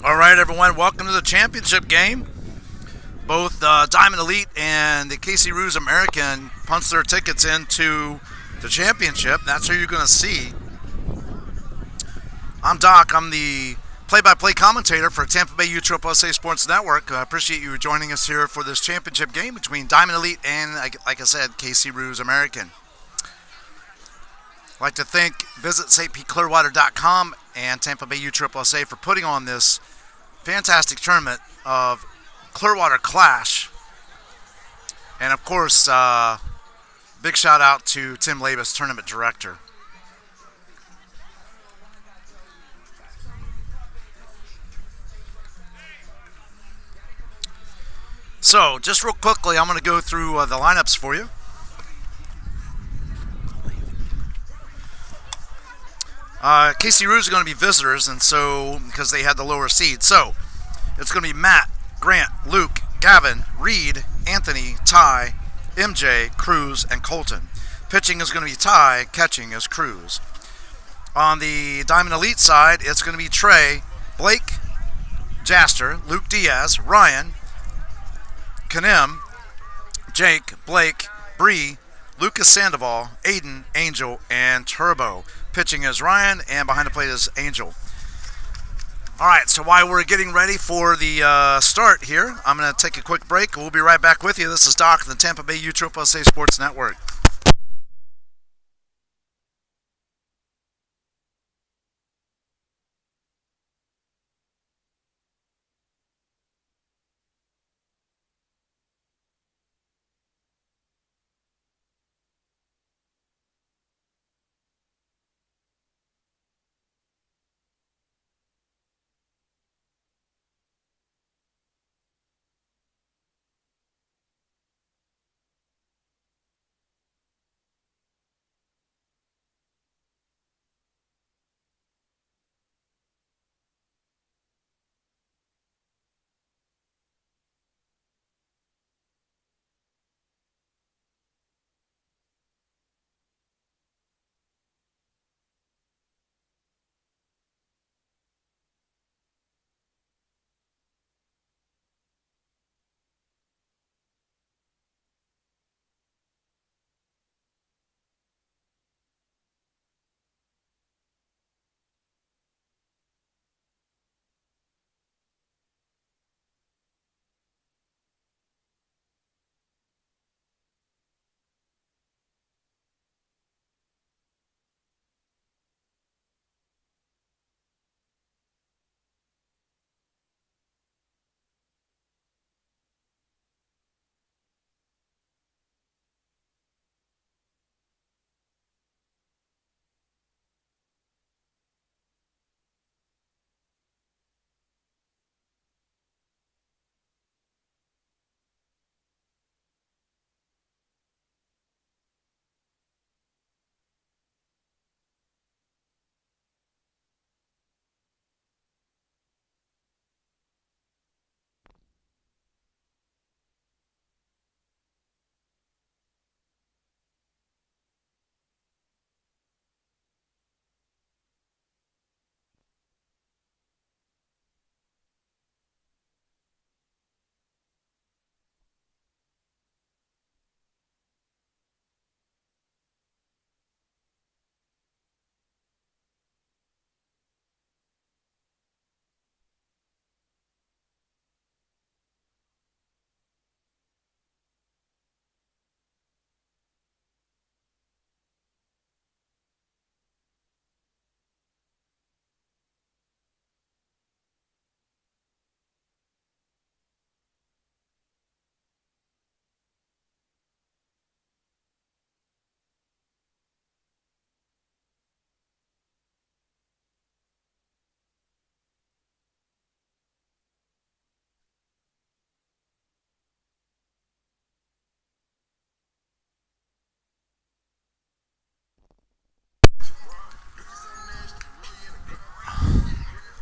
All right, everyone, welcome to the championship game. Both Diamond Elite and the KC Roos American punched their tickets into the championship. That's who you're going to see. I'm Doc. I'm the play-by-play commentator for Tampa Bay USSSA Sports Network. I appreciate you joining us here for this championship game between Diamond Elite and, like I said, KC Roos American. I'd like to thank Clearwater.com and Tampa Bay USSSA for putting on this fantastic tournament of Clearwater Clash. And of course, big shout out to Tim Labus, tournament director. So, just real quickly, I'm going to go through the lineups for you. KC Roos are going to be visitors, and so because they had the lower seed. So it's going to be Matt, Grant, Luke, Gavin, Reed, Anthony, Ty, MJ, Cruz, and Colton. Pitching is going to be Ty. Catching is Cruz. On the Diamond Elite side, it's going to be Trey, Blake, Jaster, Luke Diaz, Ryan, Kanem, Jake, Blake, Bree, Lucas Sandoval, Aiden, Angel, and Turbo. Pitching is Ryan, and behind the plate is Angel. All right, so while we're getting ready for the start here, I'm going to take a quick break. We'll be right back with you. This is Doc of the Tampa Bay USSSA Sports Network.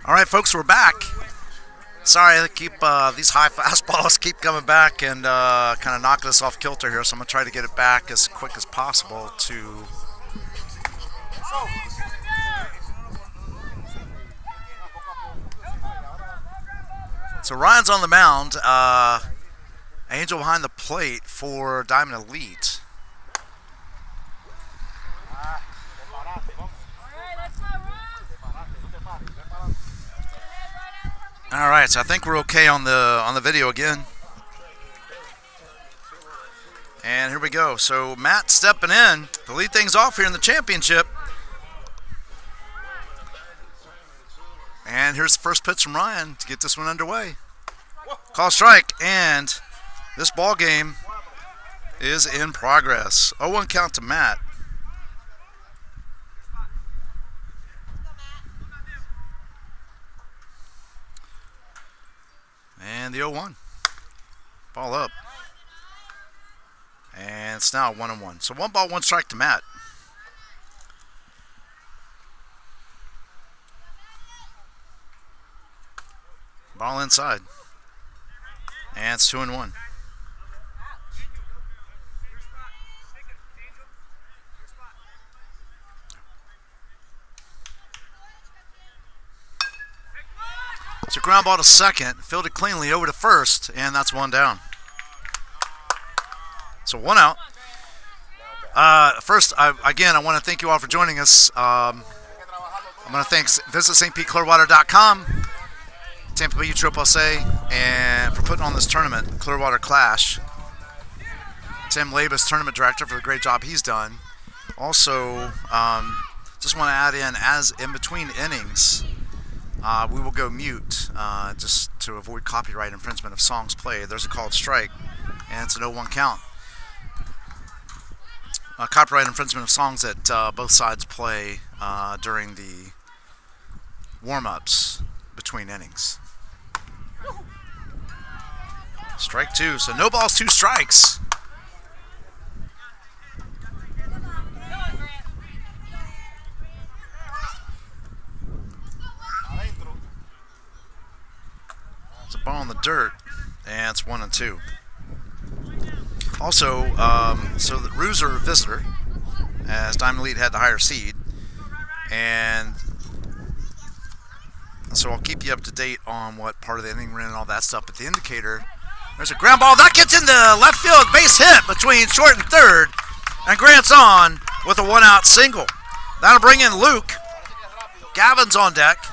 All right, folks, we're back. Sorry, I keep these high fastballs keep coming back and kind of knocking us off kilter here, so I'm going to try to get it back as quick as possible to... So Ryan's on the mound. Angel behind the plate for Diamond Elite. All right, so I think we're okay on the video again. And here we go. So Matt stepping in to lead things off here in the championship. And here's the first pitch from Ryan to get this one underway. Call strike, and this ball game is in progress. 0-1 count to Matt. And the 0-1. Ball up. And it's now 1-1. So 1 ball, 1 strike to Matt. Ball inside. And it's 2-1. It's a ground ball to second, fielded cleanly over to first, and that's 1 down. So 1 out. First, I want to thank you all for joining us. I'm going to visit stpclearwater.com, Tampa Bay USSSA, and for putting on this tournament, Clearwater Clash. Tim Labus, tournament director, for the great job he's done. Also, just want to add in, as in between innings, we will go mute just to avoid copyright infringement of songs played. There's a called strike, and it's an 0-1 count. Copyright infringement of songs that both sides play during the warm-ups between innings. Strike 2, so no balls, 2 strikes. It's a ball in the dirt, and it's 1-2. Also, so the Roos are a visitor, as Diamond Elite had the higher seed, and so I'll keep you up to date on what part of the inning we're in and all that stuff. But the indicator, there's a ground ball that gets into left field, base hit between short and third, and Grant's on with a 1-out single. That'll bring in Luke. Gavin's on deck.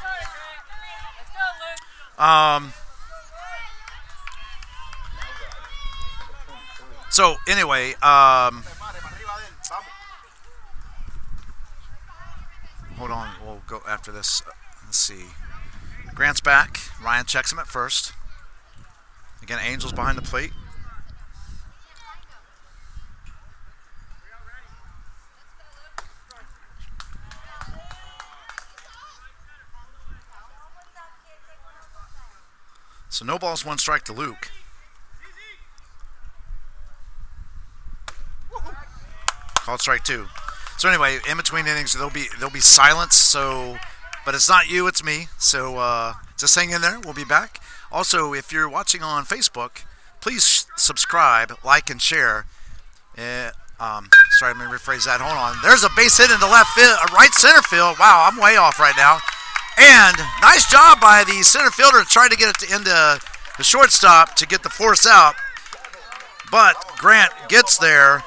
So anyway, hold on, we'll go after this. Let's see. Grant's back. Ryan checks him at first. Again, Angel's behind the plate. So no balls, 1 strike to Luke. Called strike 2. So anyway, in between innings there'll be silence. So, but it's not you, it's me. So just hang in there. We'll be back. Also, if you're watching on Facebook, please subscribe, like, and share. Sorry, let me rephrase that. Hold on. There's a base hit into left field, right center field. Wow, I'm way off right now. And nice job by the center fielder to try to get it into the shortstop to get the force out. But Grant gets there.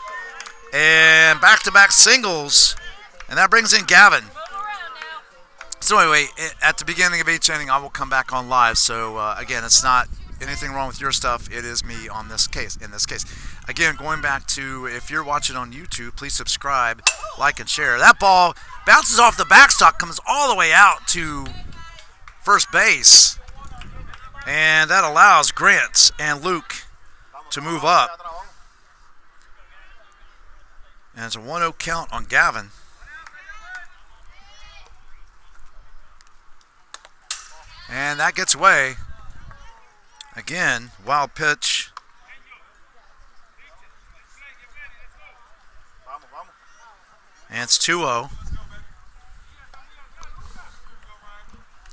And back-to-back singles, and that brings in Gavin. So anyway, at the beginning of each inning, I will come back on live. So again, it's not anything wrong with your stuff. It is me on this case. In this case, again, going back to, if you're watching on YouTube, please subscribe, like, and share. That ball bounces off the backstop, comes all the way out to first base, and that allows Grant and Luke to move up. And it's a 1-0 count on Gavin. And that gets away. Again, wild pitch. And it's 2-0.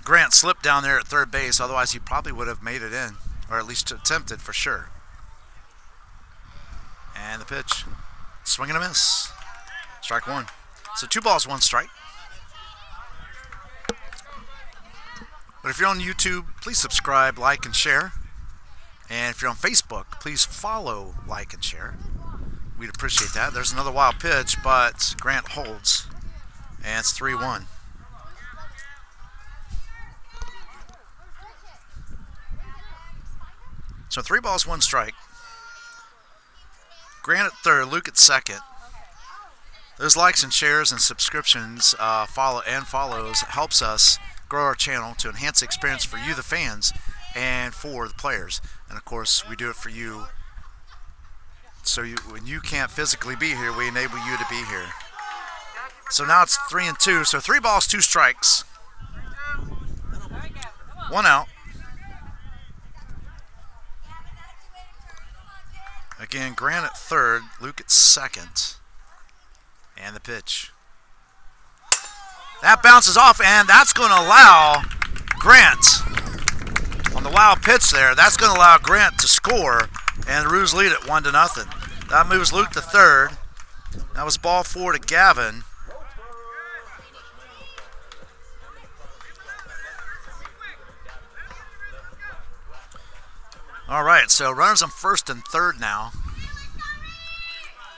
Grant slipped down there at third base, otherwise he probably would have made it in, or at least attempted for sure. And the pitch. Swing and a miss. Strike 1. So 2 balls, 1 strike. But if you're on YouTube, please subscribe, like, and share. And if you're on Facebook, please follow, like, and share. We'd appreciate that. There's another wild pitch, but Grant holds. And it's 3-1. So 3 balls, 1 strike. Grant at third, Luke at second. Those likes and shares and subscriptions follows helps us grow our channel to enhance the experience for you, the fans, and for the players. And of course, we do it for you. So when you can't physically be here, we enable you to be here. So now it's 3-2. So 3 balls, 2 strikes. 1 out. Again, Grant at third, Luke at second. And the pitch. That bounces off, and that's going to allow Grant, on the wild pitch there, that's going to allow Grant to score, and the Roos lead it 1-0. That moves Luke to third. That was ball 4 to Gavin. All right, so runners on first and third now.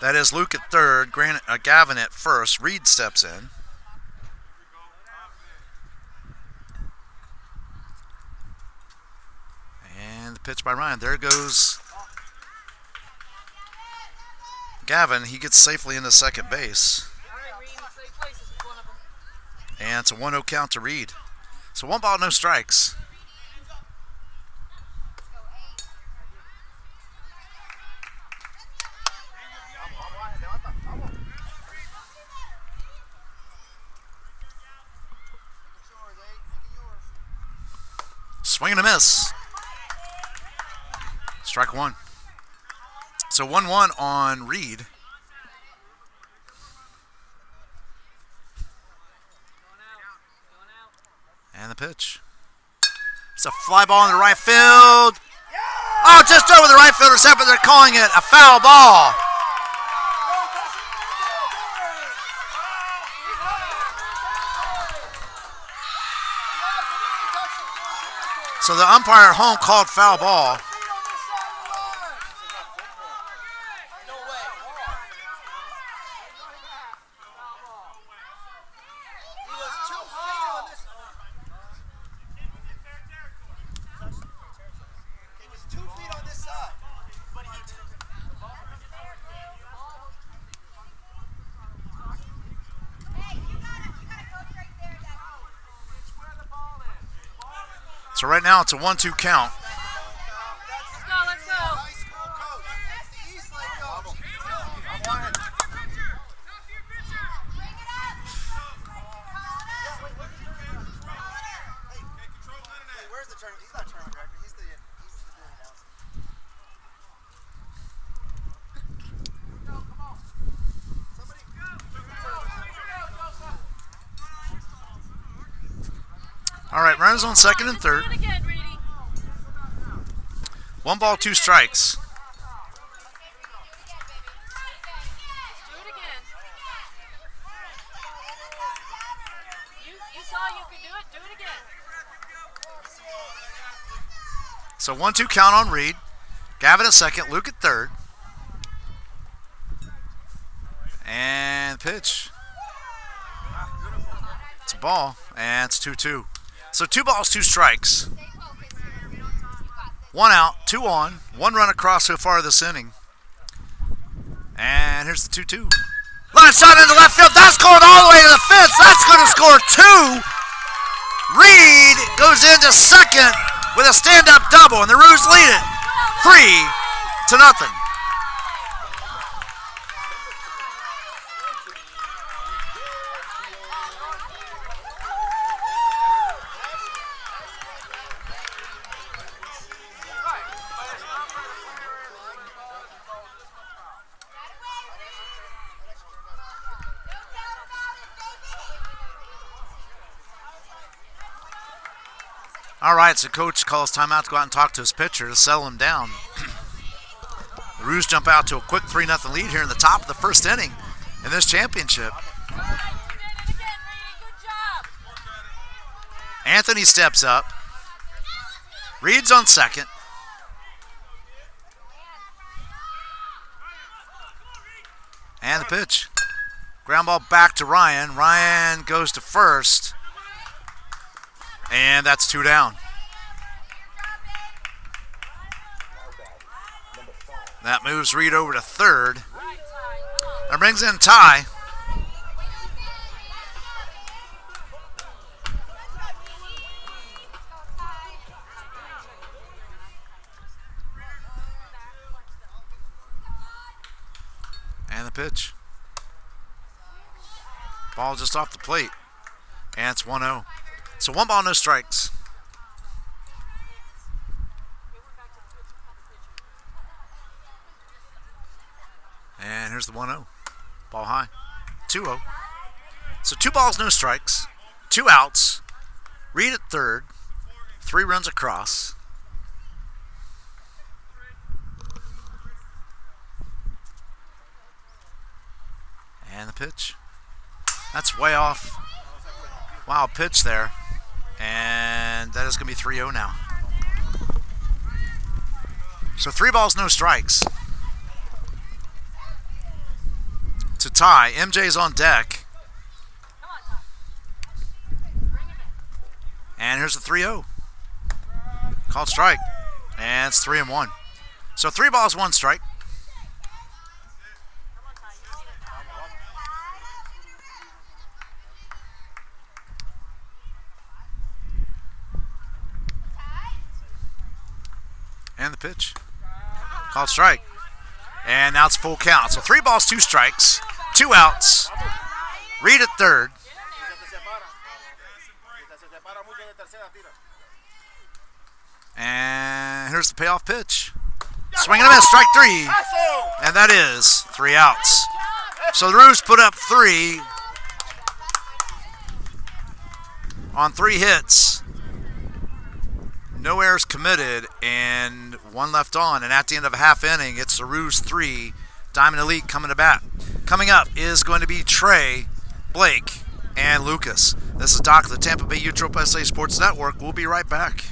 That is Luke at third, Gavin at first. Reed steps in. And the pitch by Ryan. There goes Gavin. He gets safely into second base. And it's a 1-0 count to Reed. So 1 ball, no strikes. Swing and a miss. Strike 1. So 1-1 on Reed. And the pitch. It's a fly ball in the right field. Oh, just over the right fielder's head, but they're calling it a foul ball. So the umpire at home called foul ball. So right now it's a 1-2 count. Let's go. Where's the tournament? He's not tournament director. He's the All right, runners on second and third. 1 ball, 2 strikes. You saw you could do it. Do it again. So 1-2 count on Reed. Gavin at second, Luke at third. And pitch. It's a ball, and it's 2-2. So 2 balls, 2 strikes. 1 out, 2 on, 1 run across so far this inning. And here's the 2-2. Line shot into left field. That's going all the way to the fence. That's going to score 2. Reed goes into second with a stand-up double, and the Roos lead it 3-0. All right, so coach calls timeout to go out and talk to his pitcher to settle him down. The Roos jump out to a quick 3-0 lead here in the top of the first inning in this championship. Anthony steps up. Reed's on second. And the pitch. Ground ball back to Ryan. Ryan goes to first. And that's 2 down. That moves Reed over to third. That brings in Ty. And the pitch. Ball just off the plate. And it's 1-0. So 1 ball, no strikes. And here's the 1-0. Ball high. 2-0. So 2 balls, no strikes. 2 outs. Reed at third. 3 runs across. And the pitch. That's way off. Wow, pitch there. And that is going to be 3-0 now. So 3 balls, no strikes. To Ty. MJ's on deck. And here's the 3-0. Called strike. And it's 3-1. So 3 balls, 1 strike. And the pitch. Called strike. And now it's full count. So 3 balls, 2 strikes. 2 outs. Reed at third. And here's the payoff pitch. Swing and a miss, strike 3. And that is 3 outs. So the Roos put up 3 on 3 hits. No errors committed and 1 left on. And at the end of a half inning, it's the Roos 3, Diamond Elite coming to bat. Coming up is going to be Trey, Blake, and Lucas. This is Doc of the Tampa Bay Utrope SA Sports Network. We'll be right back.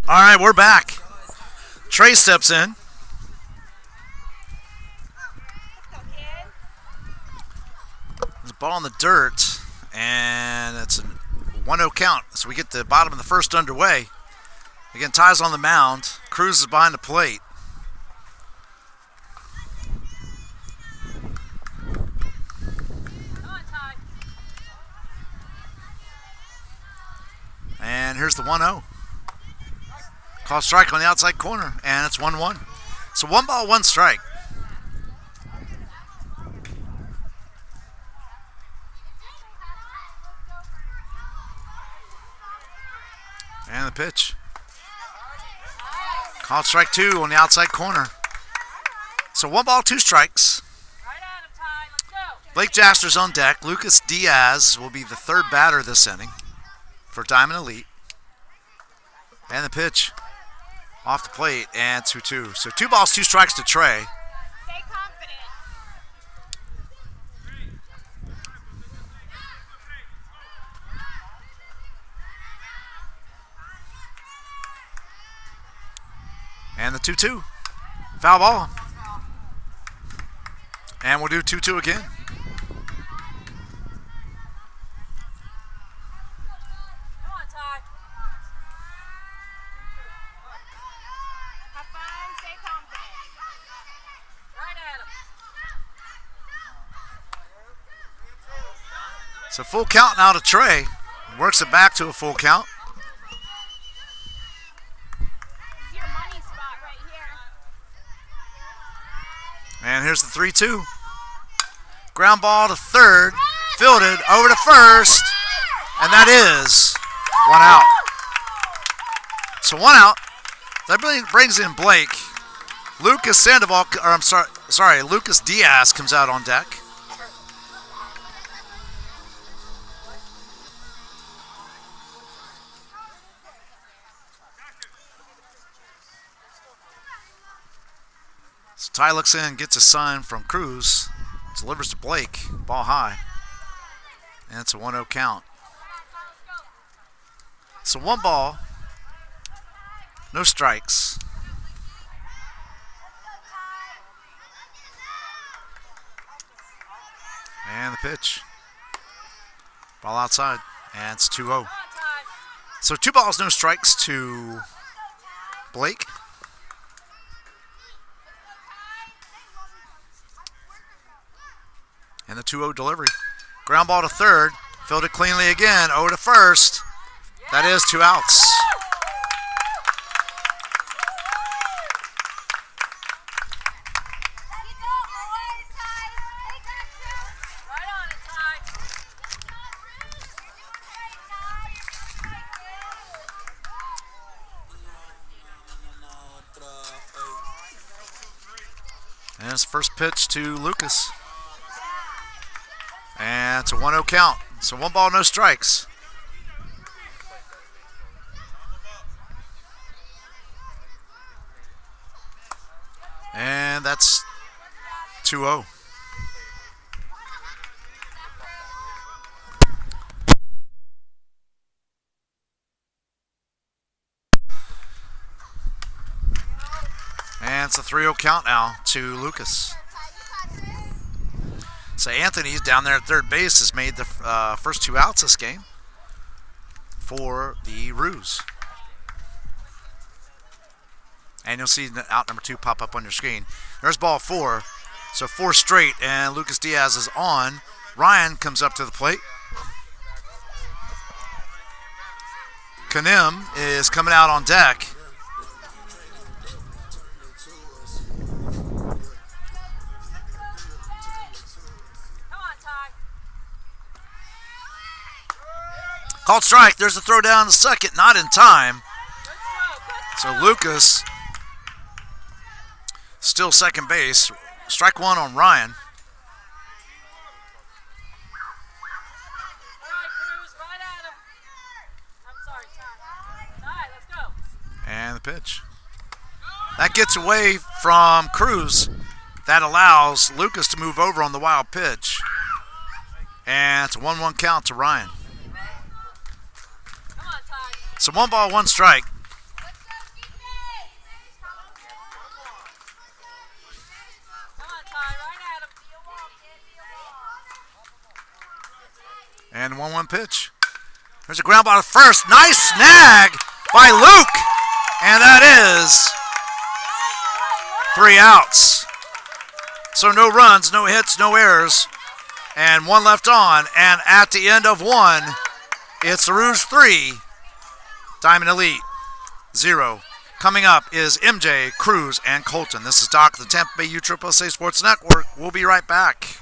All right, we're back. Trey steps in. There's a ball in the dirt, and it's a 1-0 count. So we get the bottom of the first underway. Again, Ty's on the mound. Cruz is behind the plate. And here's the 1-0. Call strike on the outside corner, and it's 1-1. So 1 ball, 1 strike. And the pitch. Called strike 2 on the outside corner. So 1 ball, 2 strikes. Blake Jaster's on deck. Lucas Diaz will be the 3rd batter this inning for Diamond Elite. And the pitch off the plate and 2-2. So 2 balls, 2 strikes to Trey. Stay confident. And the 2-2. Foul ball. And we'll do 2-2 again. So full count now to Trey. Works it back to a full count. Your money spot right here. And here's the 3-2. Ground ball to 3rd. Fielded over to 1st. And that is 1 out. So 1 out. That brings in Blake. Lucas Sandoval, or I'm sorry, Lucas Diaz comes out on deck. So Ty looks in, gets a sign from Cruz, delivers to Blake, ball high, and it's a 1-0 count. So 1 ball, no strikes. And the pitch. Ball outside, and it's 2-0. So 2 balls, no strikes to Blake. And the 2-0 delivery. Ground ball to 3rd. Fielded cleanly again. Over to 1st. That is 2 outs. And it's the first pitch to Lucas. And it's a 1-0 count. So 1 ball, no strikes. And that's 2-0. And it's a 3-0 count now to Lucas. So Anthony's down there at 3rd base has made the first 2 outs this game for the Roos. And you'll see out number 2 pop up on your screen. There's ball 4. So 4 straight, and Lucas Diaz is on. Ryan comes up to the plate. Kanim is coming out on deck. Called strike. There's a throw down the second, not in time. So Lucas still second base. Strike 1 on Ryan. And the pitch. That gets away from Cruz. That allows Lucas to move over on the wild pitch. And it's a 1-1 count to Ryan. So 1 ball, 1 strike. And 1-1 pitch. There's a ground ball to 1st. Nice snag by Luke. And that is 3 outs. So no runs, no hits, no errors. And 1 left on. And at the end of 1, it's the Roos 3. Diamond Elite 0. Coming up is MJ, Cruz, and Colton. This is Doc, the Tampa Bay USSSA Sports Network. We'll be right back.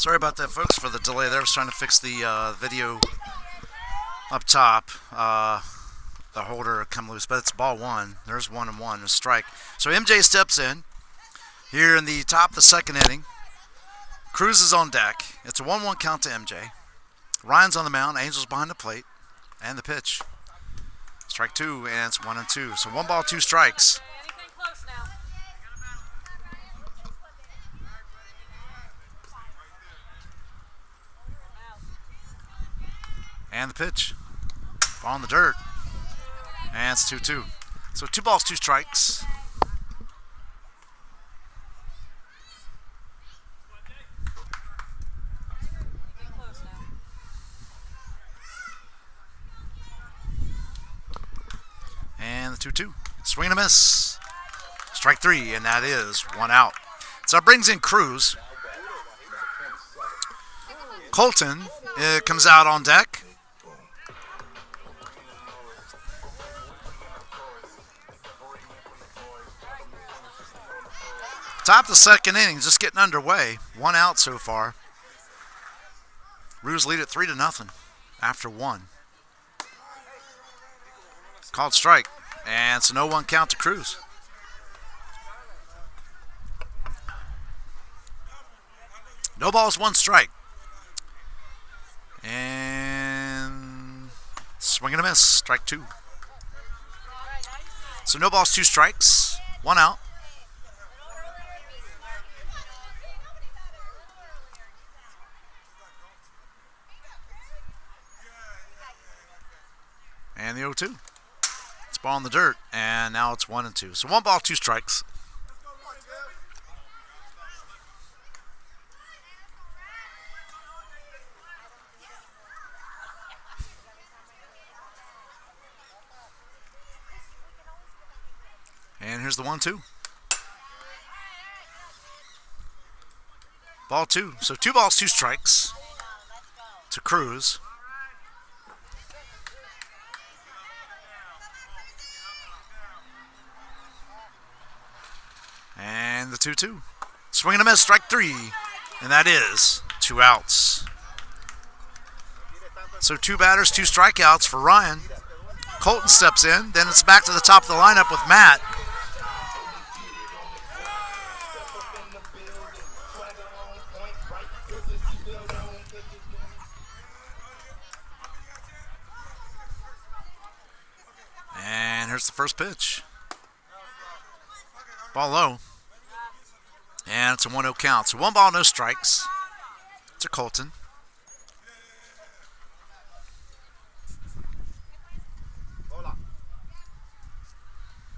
Sorry about that, folks, for the delay there. I was trying to fix the video up top. The holder come loose, but it's ball one. There's 1-1, a strike. So MJ steps in here in the top of the second inning. Cruz is on deck. It's a 1-1 count to MJ. Ryan's on the mound. Angels behind the plate. And the pitch. Strike two, and it's 1-2. So 1 ball, 2 strikes. Anything close now. And the pitch. Ball in the dirt. And it's 2-2. So 2 balls, 2 strikes. Anything close now. And the 2-2. Swing and a miss. Strike 3, and that is 1 out. So that brings in Cruz. Colton comes out on deck. Top of the second inning, just getting underway. 1 out so far. Roos lead at 3-0 after 1. Called strike, and it's a 0-1 count to Cruz. No balls, 1 strike. And swing and a miss, strike 2. So no balls, 2 strikes, 1 out. And the 0-2. It's ball in the dirt, and now it's 1-2. So 1 ball, 2 strikes. And here's the 1-2. Ball 2. So 2 balls, 2 strikes to Cruz. And the 2-2. Swing and a miss, strike 3. And that is 2 outs. So 2 batters, 2 strikeouts for Ryan. Colton steps in. Then it's back to the top of the lineup with Matt. And here's the first pitch. Ball low. And it's a 1-0 count. So 1 ball, no strikes to Colton.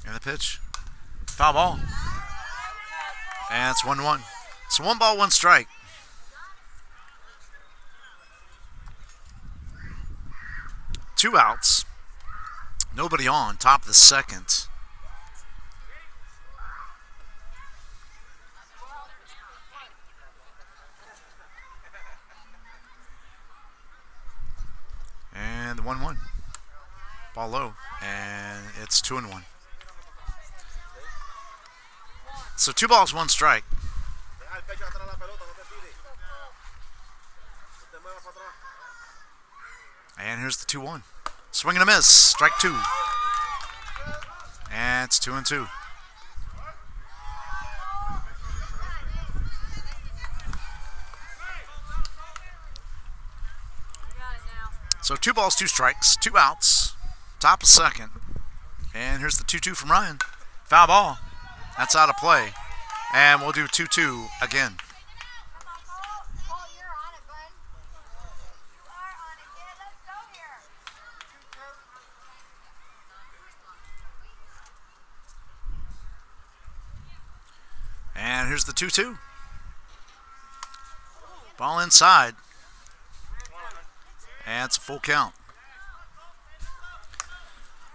And the pitch. Foul ball. And it's 1-1. So 1 ball, 1 strike. Two outs. Nobody on. Top of the second. And the 1-1. Ball low. And it's 2-1. So 2 balls, 1 strike. And here's the 2-1. Swing and a miss. Strike 2. And it's 2-2. So 2 balls, 2 strikes, 2 outs. Top of second. And here's the 2-2 from Ryan. Foul ball. That's out of play. And we'll do 2-2 again. And here's the 2-2. Ball inside. And it's a full count.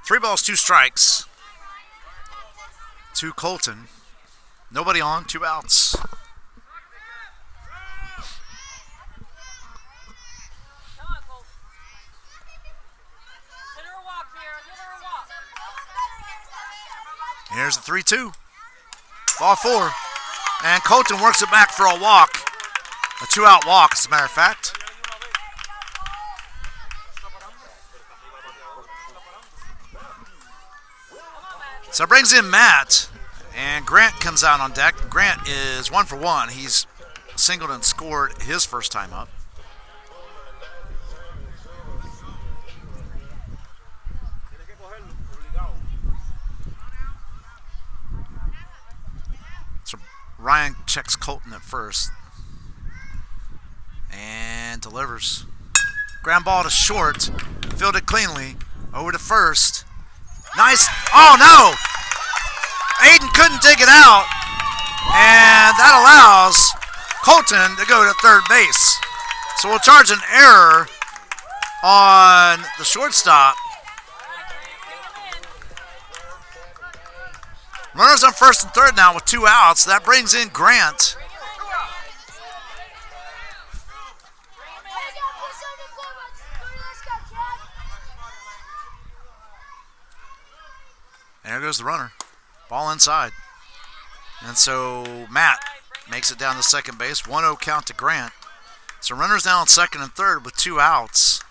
3 balls, 2 strikes to Colton. Nobody on, 2 outs. Here's the 3-2. Ball 4. And Colton works it back for a walk. A 2-out walk, as a matter of fact. So it brings in Matt, and Grant comes out on deck. Grant is 1 for 1. He's singled and scored his first time up. So Ryan checks Colton at first and delivers. Ground ball to short, fielded cleanly, over to first. Nice, oh no! Aiden couldn't dig it out, and that allows Colton to go to third base. So we'll charge an error on the shortstop. Runners on first and third now with 2 outs. That brings in Grant. And there goes the runner. Ball inside. And so Matt makes it down to second base. 1-0 count to Grant. So runners down on second and third with 2 outs.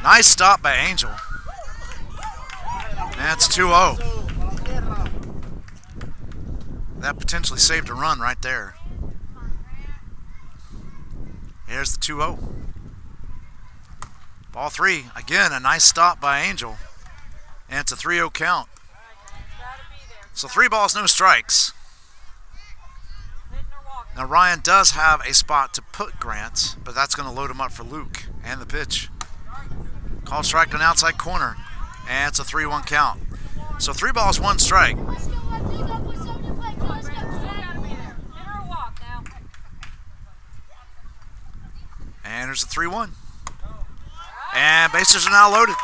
Nice stop by Angel. That's 2-0. That potentially saved a run right there. Here's the 2-0. Ball 3. Again, a nice stop by Angel. And it's a 3-0 count. So 3 balls, no strikes. Now Ryan does have a spot to put Grant, but that's going to load him up for Luke. And the pitch. Called strike on outside corner. And it's a 3-1 count. So 3 balls, 1 strike. And there's a 3-1. And bases are now loaded.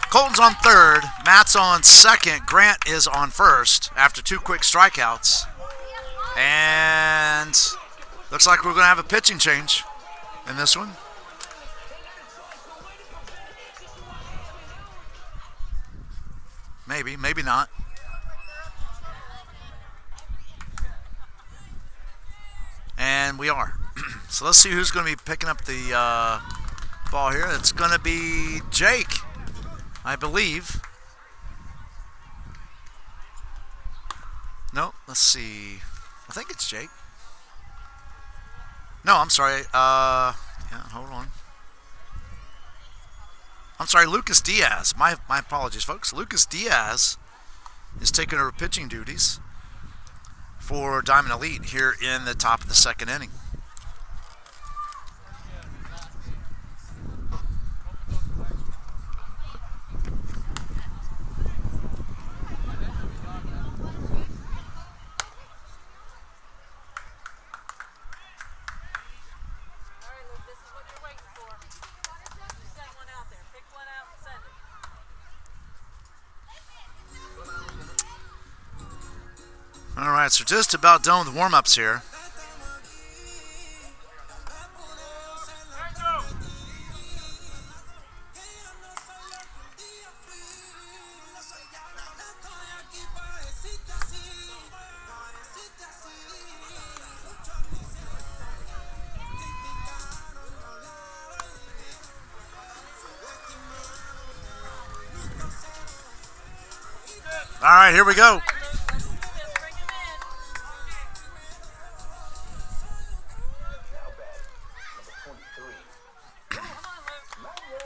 Colton's on third. Matt's on second. Grant is on first after 2 quick strikeouts. And looks like we're going to have a pitching change in this one. Maybe, maybe not. And we are. So let's see who's going to be picking up the ball here. It's going to be Jake, I believe. No, let's see. I think it's Jake. No, I'm sorry. Yeah, hold on. I'm sorry, Lucas Diaz. My apologies, folks. Lucas Diaz is taking over pitching duties for Diamond Elite here in the top of the second inning. All right, so just about done with warm-ups here. All right, here we go.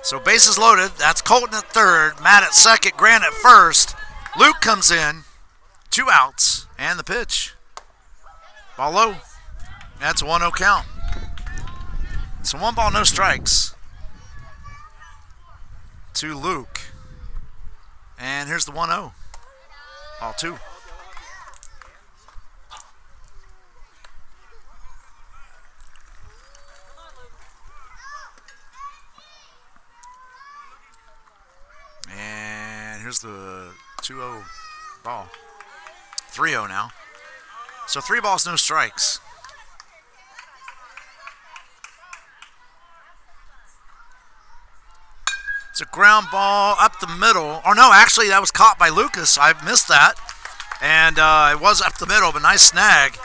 So bases loaded. That's Colton at third, Matt at second, Grant at first. Luke comes in, 2 outs, and the pitch. Ball low. That's a 1-0 count. So 1 ball, no strikes to Luke. And here's the 1-0. Ball 2. And here's the 2-0 ball. 3-0 now. So 3 balls, no strikes. It's a ground ball up the middle. Or no, actually that was caught by Lucas. I missed that. And it was up the middle, but nice snag.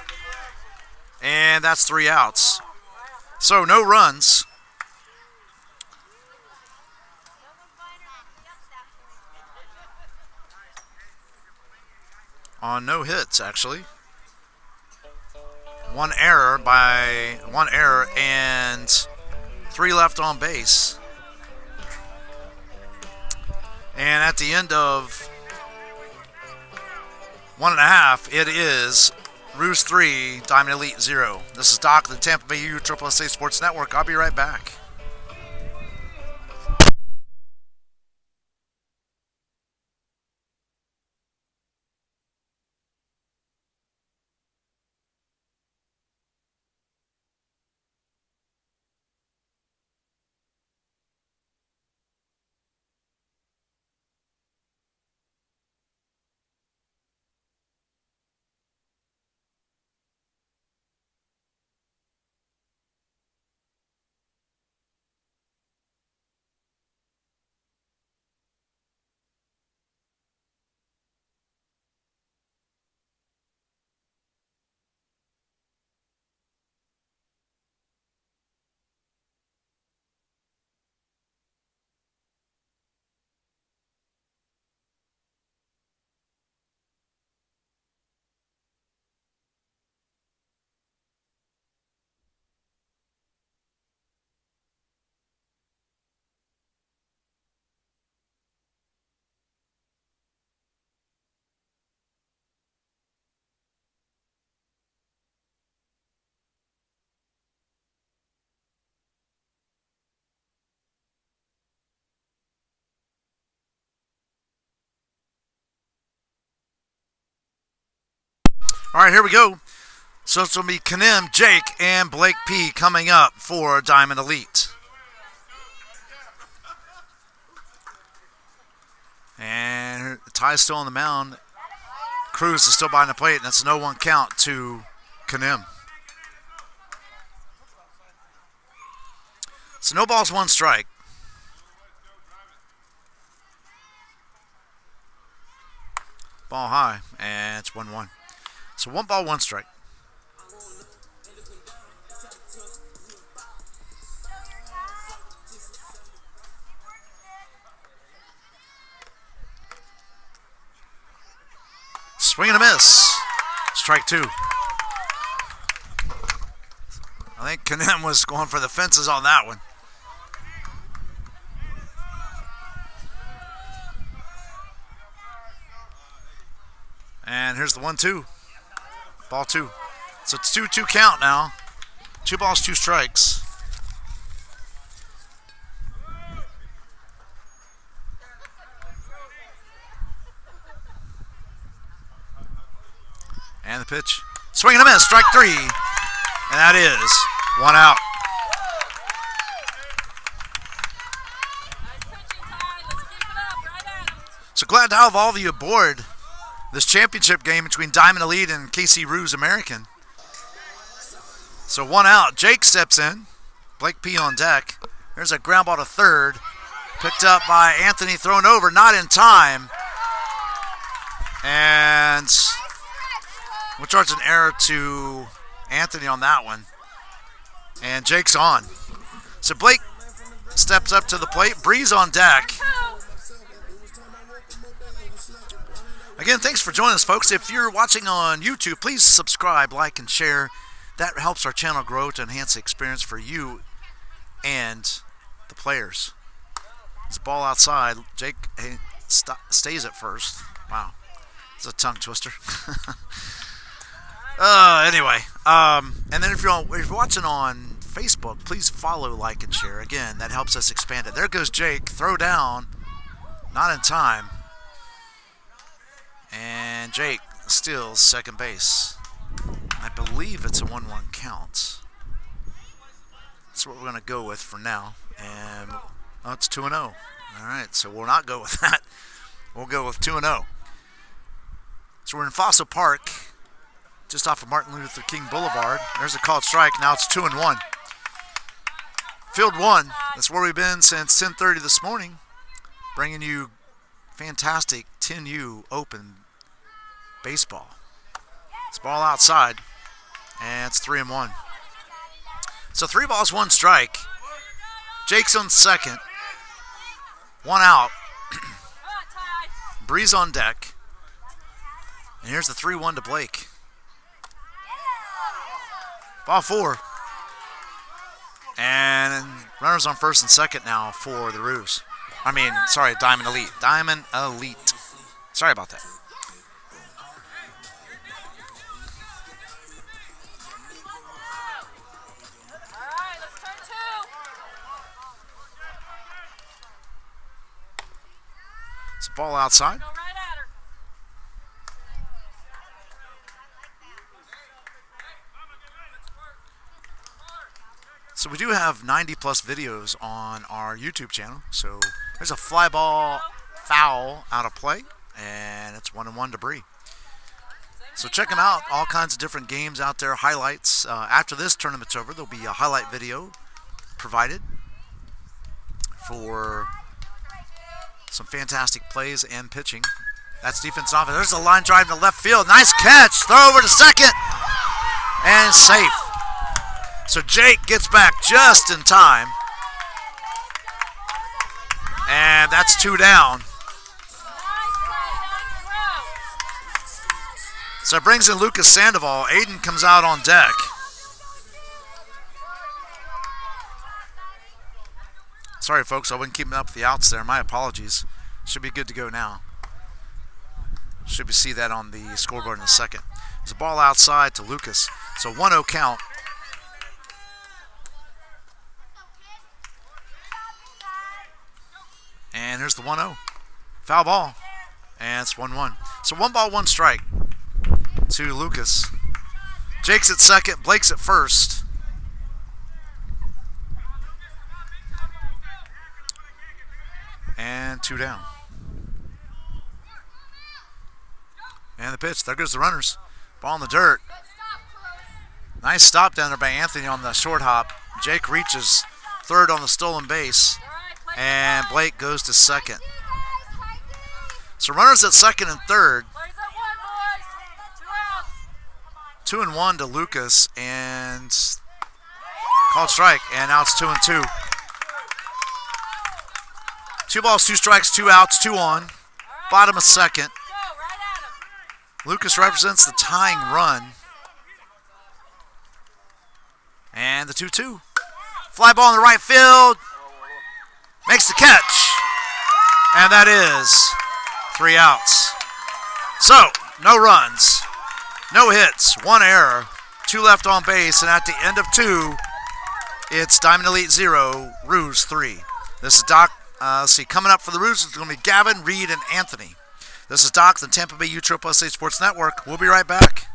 And that's 3 outs. So no runs. On no hits, actually. One error and 3 left on base. And at the end of 1.5, it is Roos 3, Diamond Elite 0. This is Doc of the Tampa Bay U Triple SA Sports Network. I'll be right back. All right, here we go. So it's going to be Kanim, Jake, and Blake P coming up for Diamond Elite. And Ty's still on the mound. Cruz is still behind the plate, and it's a 0-1 count to Kanim. So no balls, 1 strike. Ball high, and it's 1-1. So 1 ball, 1 strike. Swing and a miss. Strike 2. I think Kanem was going for the fences on that one. And here's the 1-2. Ball 2. So it's 2-2 count now. 2 balls, 2 strikes. And the pitch. Swing and a miss. Strike 3. And that is 1 out. So glad to have all of you aboard this championship game between Diamond Elite and KC Roos American. So 1 out. Jake steps in. Blake P on deck. There's a ground ball to third. Picked up by Anthony, thrown over, not in time. And we'll charge an error to Anthony on that one. And Jake's on. So Blake steps up to the plate. Breeze on deck. Again, thanks for joining us, folks. If you're watching on YouTube, please subscribe, like, and share. That helps our channel grow to enhance the experience for you and the players. There's a ball outside. Jake stays at first. Wow. It's a tongue twister. Anyway. And then if you're watching on Facebook, please follow, like, and share. Again, that helps us expand it. There goes Jake. Throw down. Not in time. And Jake steals second base. I believe it's a 1-1 count. That's what we're going to go with for now. And it's 2-0. All right, so we'll not go with that. We'll go with 2-0. So we're in Fossil Park, just off of Martin Luther King Boulevard. There's a called strike. Now it's 2-1. Field 1. That's where we've been since 10:30 this morning. bringing you fantastic 10U Open baseball. It's ball outside, and it's 3-1. So 3 balls, 1 strike. Jake's on second. 1 out. Breeze on deck. And here's the 3-1 to Blake. Ball 4. And runners on first and second now for the Roos. Diamond Elite. Diamond Elite. Sorry about that. All right, let's turn 2. It's a ball outside. Go right at her. So we do have 90 plus videos on our YouTube channel. So there's a fly ball foul out of play, and it's 1-1 to Bree. So check them out. All kinds of different games out there, highlights. After this tournament's over, there'll be a highlight video provided for some fantastic plays and pitching. That's defense offense. There's a line drive to left field. Nice catch. Throw over to second. And safe. So Jake gets back just in time. And that's 2 down. So it brings in Lucas Sandoval. Aiden comes out on deck. Sorry, folks, I wasn't keeping up with the outs there. My apologies. Should be good to go now. Should we see that on the scoreboard in a second. There's a ball outside to Lucas. So 1-0 count. And here's the 1-0. Foul ball. And it's 1-1. So 1 ball, 1 strike to Lucas. Jake's at second. Blake's at first. And 2 down. And the pitch. There goes the runners. Ball in the dirt. Nice stop down there by Anthony on the short hop. Jake reaches third on the stolen base. And Blake goes to second. So runners at second and third. 2-1 to Lucas, and called strike, and now it's 2-2. 2 balls, 2 strikes, 2 outs, 2 on. Bottom of second. Lucas represents the tying run. And the 2-2. Fly ball in the right field. Makes the catch. And that is 3 outs. So, no runs, no hits, 1 error, 2 left on base, and at the end of 2, it's Diamond Elite 0, Roos 3. This is Doc. Coming up for the Roos is going to be Gavin, Reed, and Anthony. This is Doc, the Tampa Bay USSSA Sports Network. We'll be right back.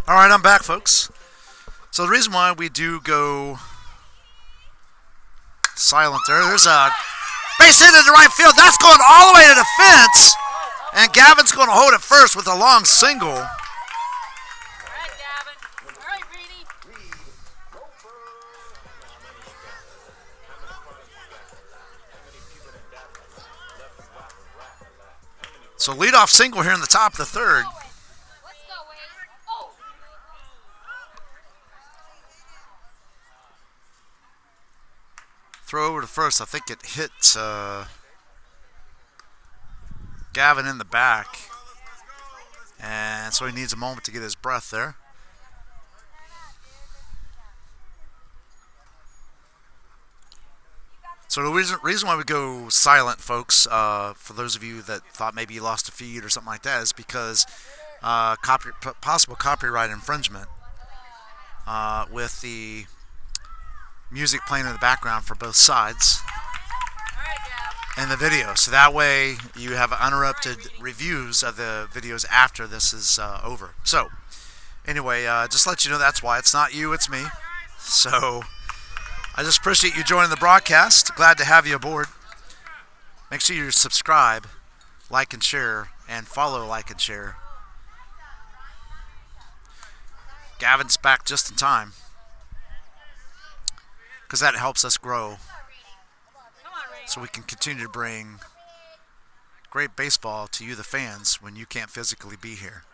All right, I'm back, folks. So the reason why we do go silent there's a base hit into right field. That's going all the way to the fence. And Gavin's going to hold it first with a long single. All right, Gavin. All right, Reedy. So leadoff single here in the top of the third. Let's go, Wade. Oh. Throw over to first. I think it hit Gavin in the back. And so he needs a moment to get his breath there. So the reason why we go silent, folks, for those of you that thought maybe you lost a feed or something like that, is because possible copyright infringement with the music playing in the background for both sides All right, Gav. in the video. So that way you have uninterrupted reviews of the videos after this is over. So anyway, just to let you know that's why. It's not you, it's me. So I just appreciate you joining the broadcast. Glad to have you aboard. Make sure you subscribe, like and share, and follow, like and share. Gavin's back just in time, because that helps us grow Come on, Reedy. so we can continue to bring great baseball to you, the fans, when you can't physically be here.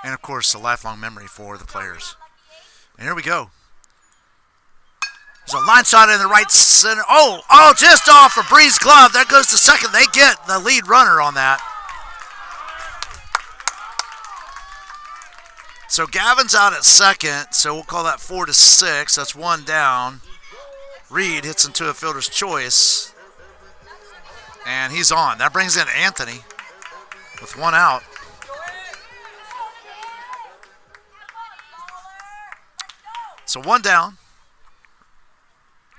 And of course, a lifelong memory for the players. And here we go. There's a line shot in the right center. Oh, just off of Bree's glove. There goes the second. They get the lead runner on that. So Gavin's out at second, so we'll call that 4-6. That's one down. Reed hits into a fielder's choice, and he's on. That brings in Anthony with one out. So one down.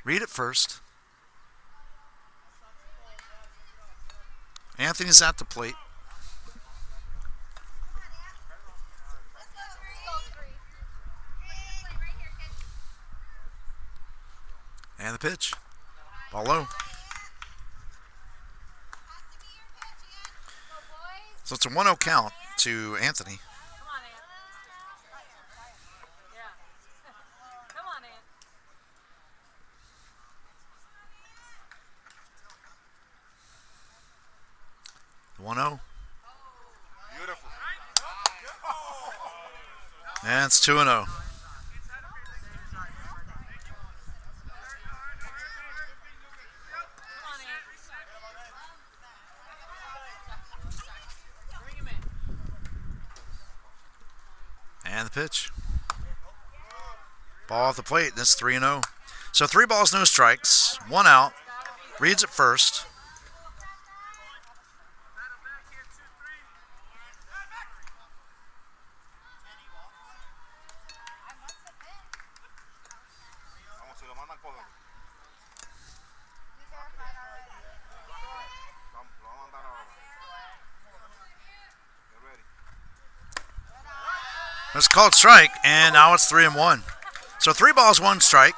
Reed at first. Anthony's at the plate. And the pitch. Ball low. So it's a 1-0 count to Anthony. Come on, Ant. Yeah. Come on, Ant. 1-0. And it's 2-0. And the pitch. Ball off the plate, and it's 3-0. So 3 balls, no strikes, 1 out. Reed's at first. It's called strike, and now it's 3-1. So 3 balls, 1 strike.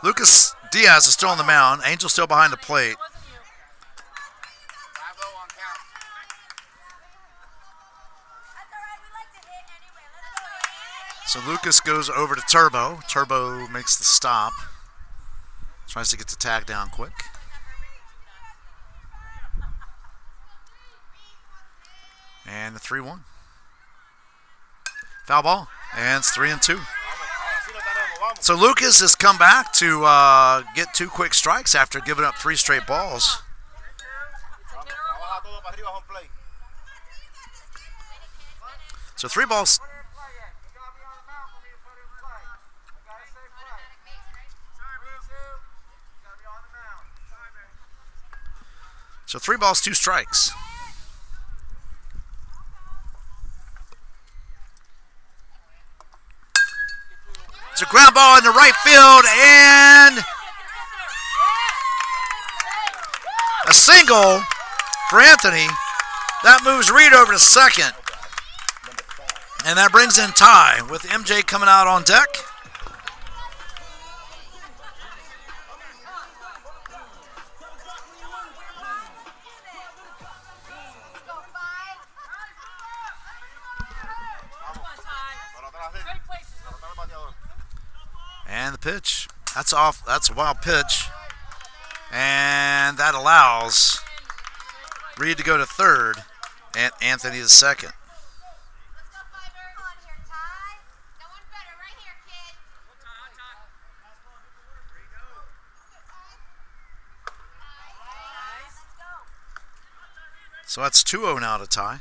Lucas Diaz is still on the mound. Angel still behind the plate. So Lucas goes over to Turbo. Turbo makes the stop. Tries to get the tag down quick. And the 3-1. Foul ball, and it's 3-2. So Lucas has come back to get 2 quick strikes after giving up 3 straight balls. So 3 balls. So 3 balls, 2 strikes. It's a ground ball in the right field, and a single for Anthony. That moves Reed over to second. And that brings in Ty with MJ coming out on deck. And the pitch. That's off. That's a wild pitch. And that allows Reed to go to third and Anthony to second. So that's 2-0 now to Ty.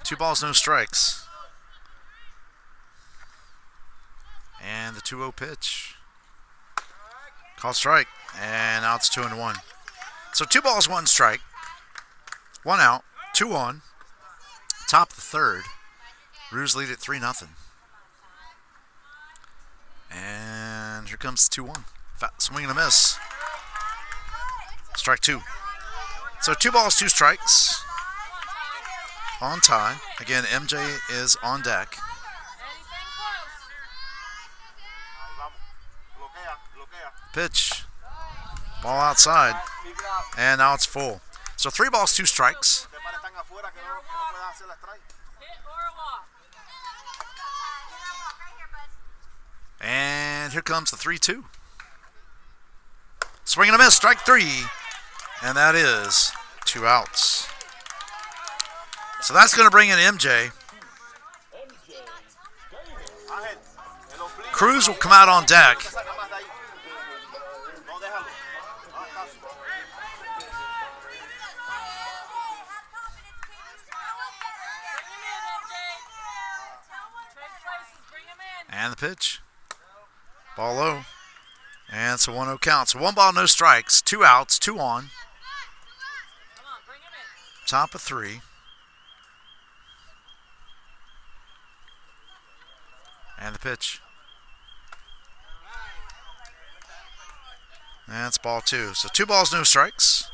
2 balls, no strikes. And the 2-0 pitch. Called strike. And now it's 2-1. So 2 balls, 1 strike. 1 out. 2 on. Top of the third. Roos lead at 3-0. And here comes the 2-1. Swing and a miss. Strike 2. So 2 balls, 2 strikes. On Ty. Again, MJ is on deck. Pitch. Ball outside. And now it's full. So 3 balls, 2 strikes. And here comes the 3-2. Swing and a miss, strike 3. And that is 2 outs. So that's going to bring in MJ. Cruz will come out on deck. And the pitch. Ball low. And it's a 1-0 count. So 1 ball, no strikes. 2 outs, 2 on. Top of 3. And the pitch. And it's ball 2. So 2 balls, no strikes.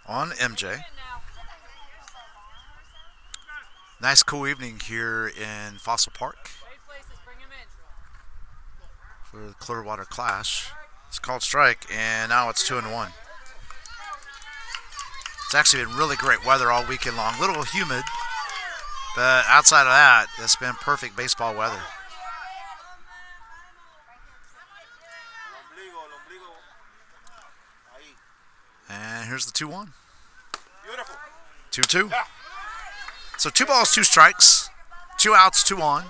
On MJ. Nice cool evening here in Fossil Park for the Clearwater Clash. It's called strike, and now it's 2-1. It's actually been really great weather all weekend long. A little humid, but outside of that, it's been perfect baseball weather. And here's the 2-1. 2-2. So 2 balls, 2 strikes. 2 outs, 2 on.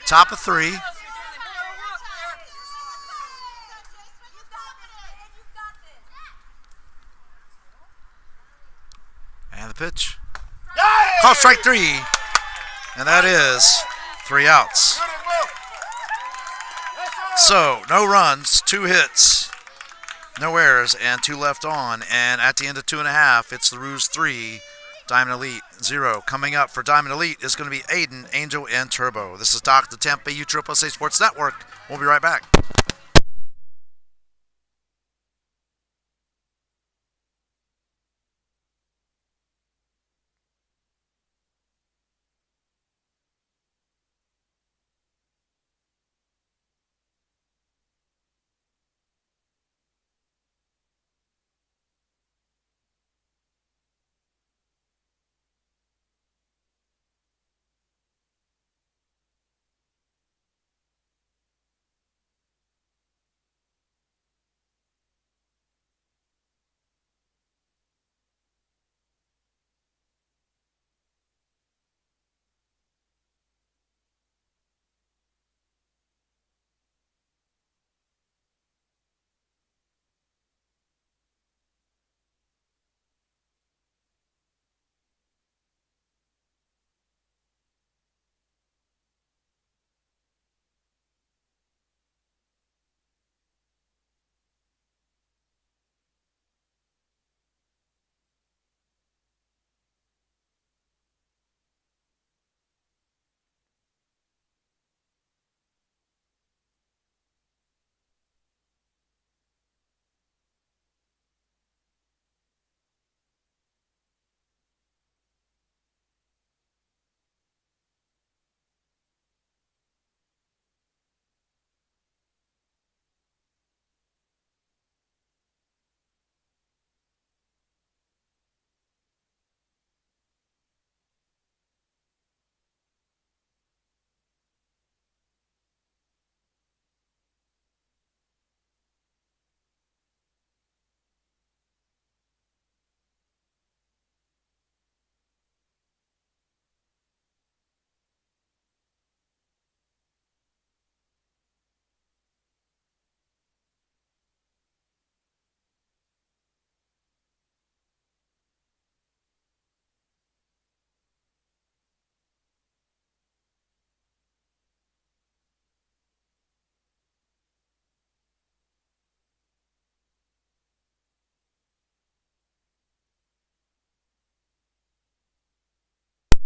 Top of 3. And the pitch. Call strike 3. And that is 3 outs. So no runs, 2 hits, no errors, and 2 left on. And at the end of 2.5, it's the Roos 3, Diamond Elite 0. Coming up for Diamond Elite is going to be Aiden, Angel, and Turbo. This is Doc, the Tampa Bay USSSA Sports Network. We'll be right back.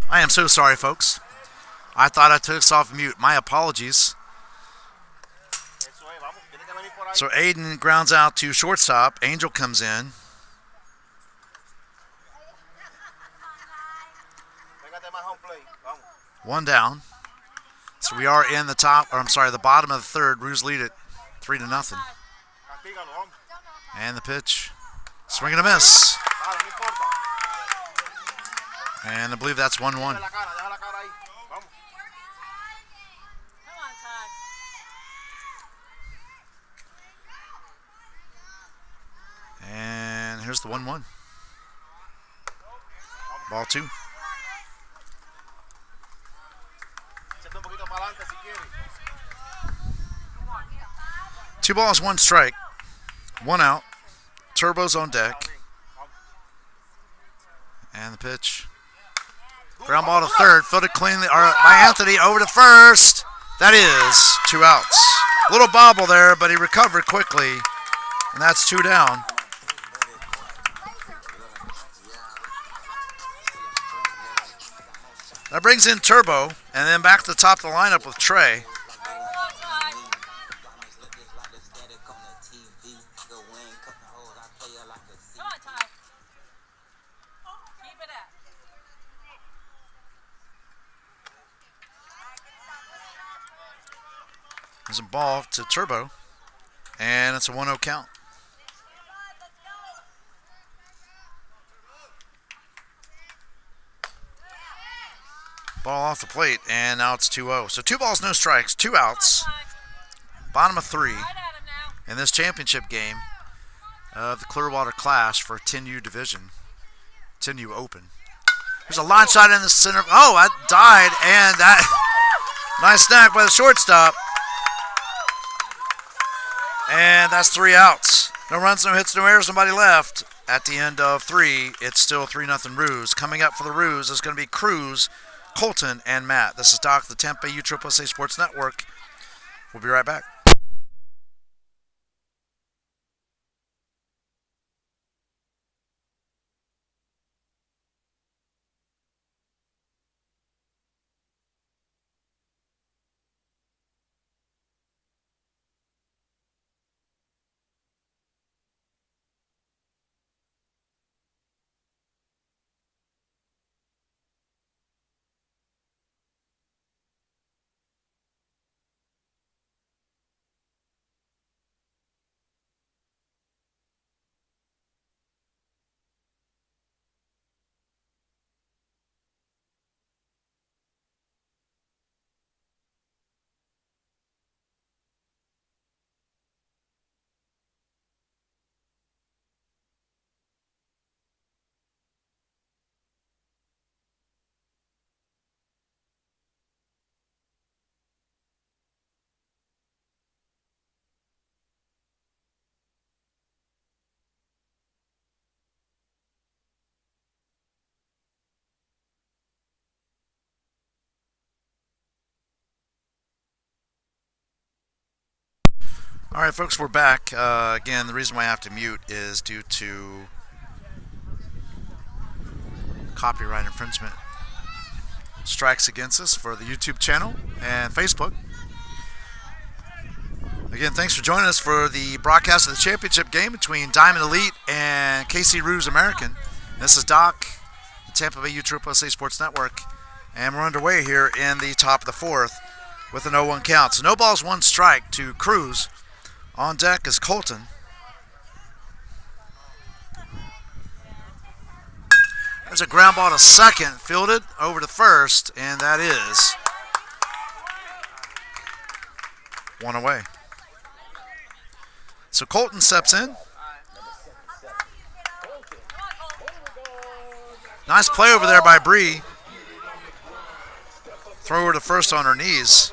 I am so sorry, folks. I thought I took us off mute. My apologies. So Aiden grounds out to shortstop. Angel comes in. One down. So we are in the the bottom of the third. Roos lead it 3-0. And the pitch. Swing and a miss. And I believe that's 1-1. Come on, Ty. And here's the 1-1. Ball 2. Two balls, one strike. One out. Turbo's on deck. And the pitch. Ground ball to third. Fielded cleanly by Anthony over to first. That is 2 outs. Little bobble there, but he recovered quickly. And that's 2 down. That brings in Turbo, and then back to the top of the lineup with Trey. Come on, Ty. Come on, Ty. Keep it up. There's a ball to Turbo, and it's a 1-0 count. Ball off the plate, and now it's 2-0. So 2 balls, no strikes, 2 outs. Bottom of 3 Right at him now. in this championship game of the Clearwater Clash for 10U Division, 10U Open. There's a line shot in the center. Oh, that died, and that nice snag by the shortstop. And that's 3 outs. No runs, no hits, no errors, nobody left. At the end of 3, it's still 3-0 Roos. Coming up for the Roos is going to be Cruz, Colton, and Matt. This is Doc, the Tampa USSSA Sports Network. We'll be right back. All right, folks, we're back. Again, the reason why I have to mute is due to copyright infringement strikes against us for the YouTube channel and Facebook. Again, thanks for joining us for the broadcast of the championship game between Diamond Elite and KC Roos American. This is Doc, the Tampa Bay USSSA Sports Network, and we're underway here in the top of the 4th with an 0-1 count. So no balls, 1 strike to Cruz. On deck is Colton. There's a ground ball to second, fielded over to first, and that is 1 away. So Colton steps in. Nice play over there by Bree. Throw her to first on her knees.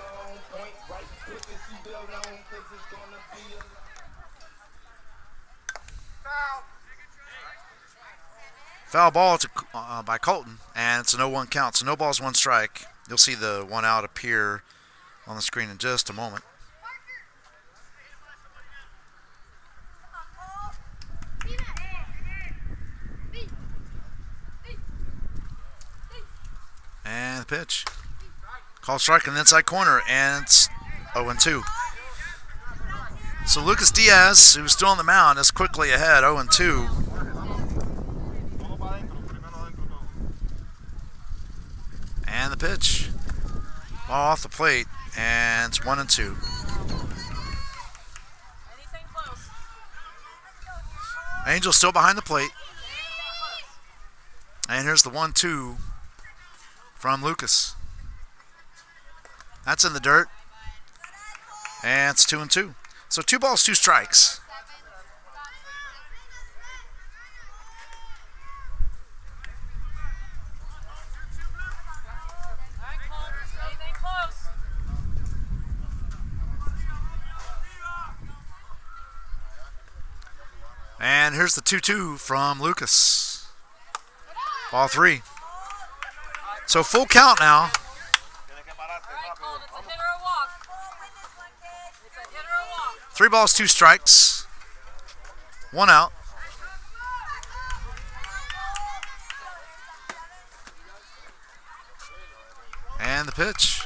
Foul ball by Colton, and it's an 0-1 count. So no balls, 1 strike. You'll see the 1 out appear on the screen in just a moment. pitch. Call strike in the inside corner, and it's 0-2. So Lucas Diaz, who's still on the mound, is quickly ahead, 0-2. And the pitch. Ball off the plate, and it's 1-2. Angel still behind the plate. And here's the 1-2 from Lucas. That's in the dirt. And it's 2-2. So 2 balls, 2 strikes. And here's the 2-2 from Lucas. Ball 3. So full count now. 3 balls, 2 strikes. 1 out. And the pitch.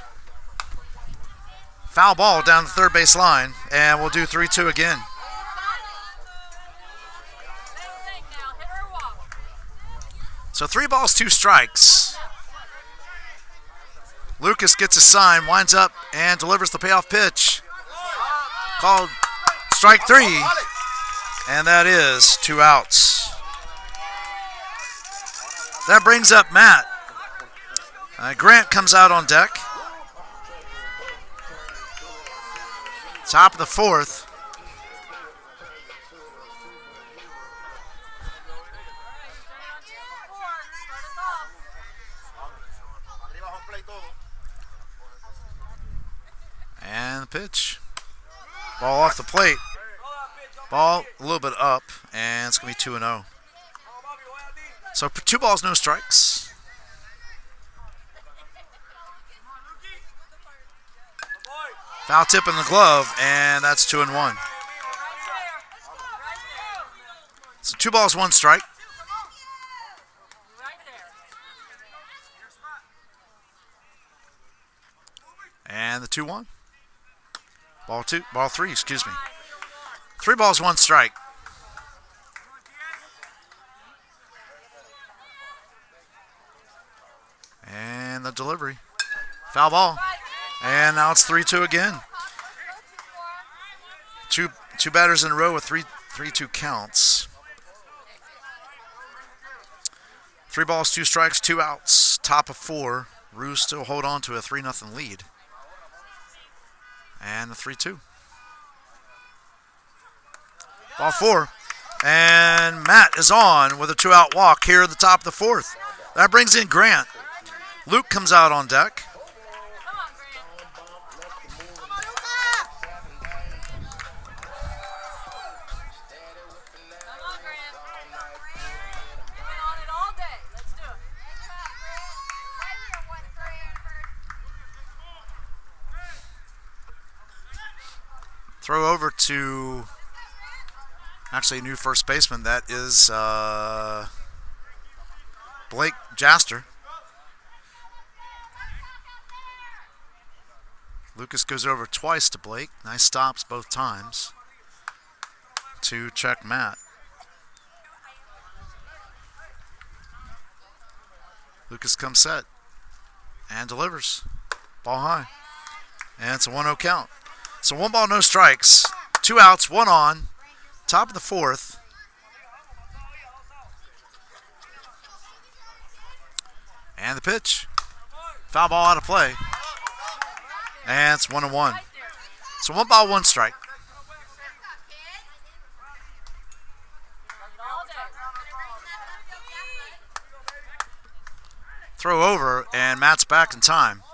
Foul ball down the third base line. And we'll do 3-2 again. So 3 balls, 2 strikes. Lucas gets a sign, winds up, and delivers the payoff pitch. Called strike 3, and that is 2 outs. That brings up Matt. Grant comes out on deck. Top of the 4th. And the pitch. Ball off the plate. Ball a little bit up, and it's going to be 2-0. So 2 balls, no strikes. Foul tip in the glove, and that's 2-1. So 2 balls, 1 strike. And the 2-1. Ball 3, excuse me. 3 balls, 1 strike. And the delivery. Foul ball. And now it's 3-2 again. Two batters in a row with 3-2 counts. 3 balls, 2 strikes, 2 outs. Top of 4. Roos still hold on to a 3-0 lead. And the 3-2. Ball 4. And Matt is on with a 2-out walk here at the top of the 4th. That brings in Grant. Luke comes out on deck. Throw over to actually a new first baseman. That is Blake Jaster. Lucas goes over twice to Blake. Nice stops both times to check Matt. Lucas comes set and delivers. Ball high. And it's a 1-0 count. So 1 ball, no strikes. 2 outs, 1 on. Top of the 4th. And the pitch. Foul ball out of play. And it's 1-1. So 1 ball, 1 strike. Throw over, and Matt's back in time.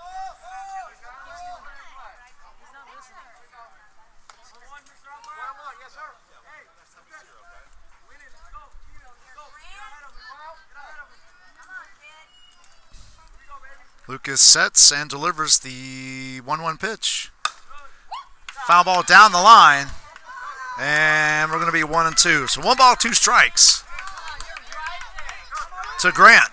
Lucas sets and delivers the 1-1 pitch. Foul ball down the line. And we're going to be 1-2. So 1 ball, 2 strikes to Grant.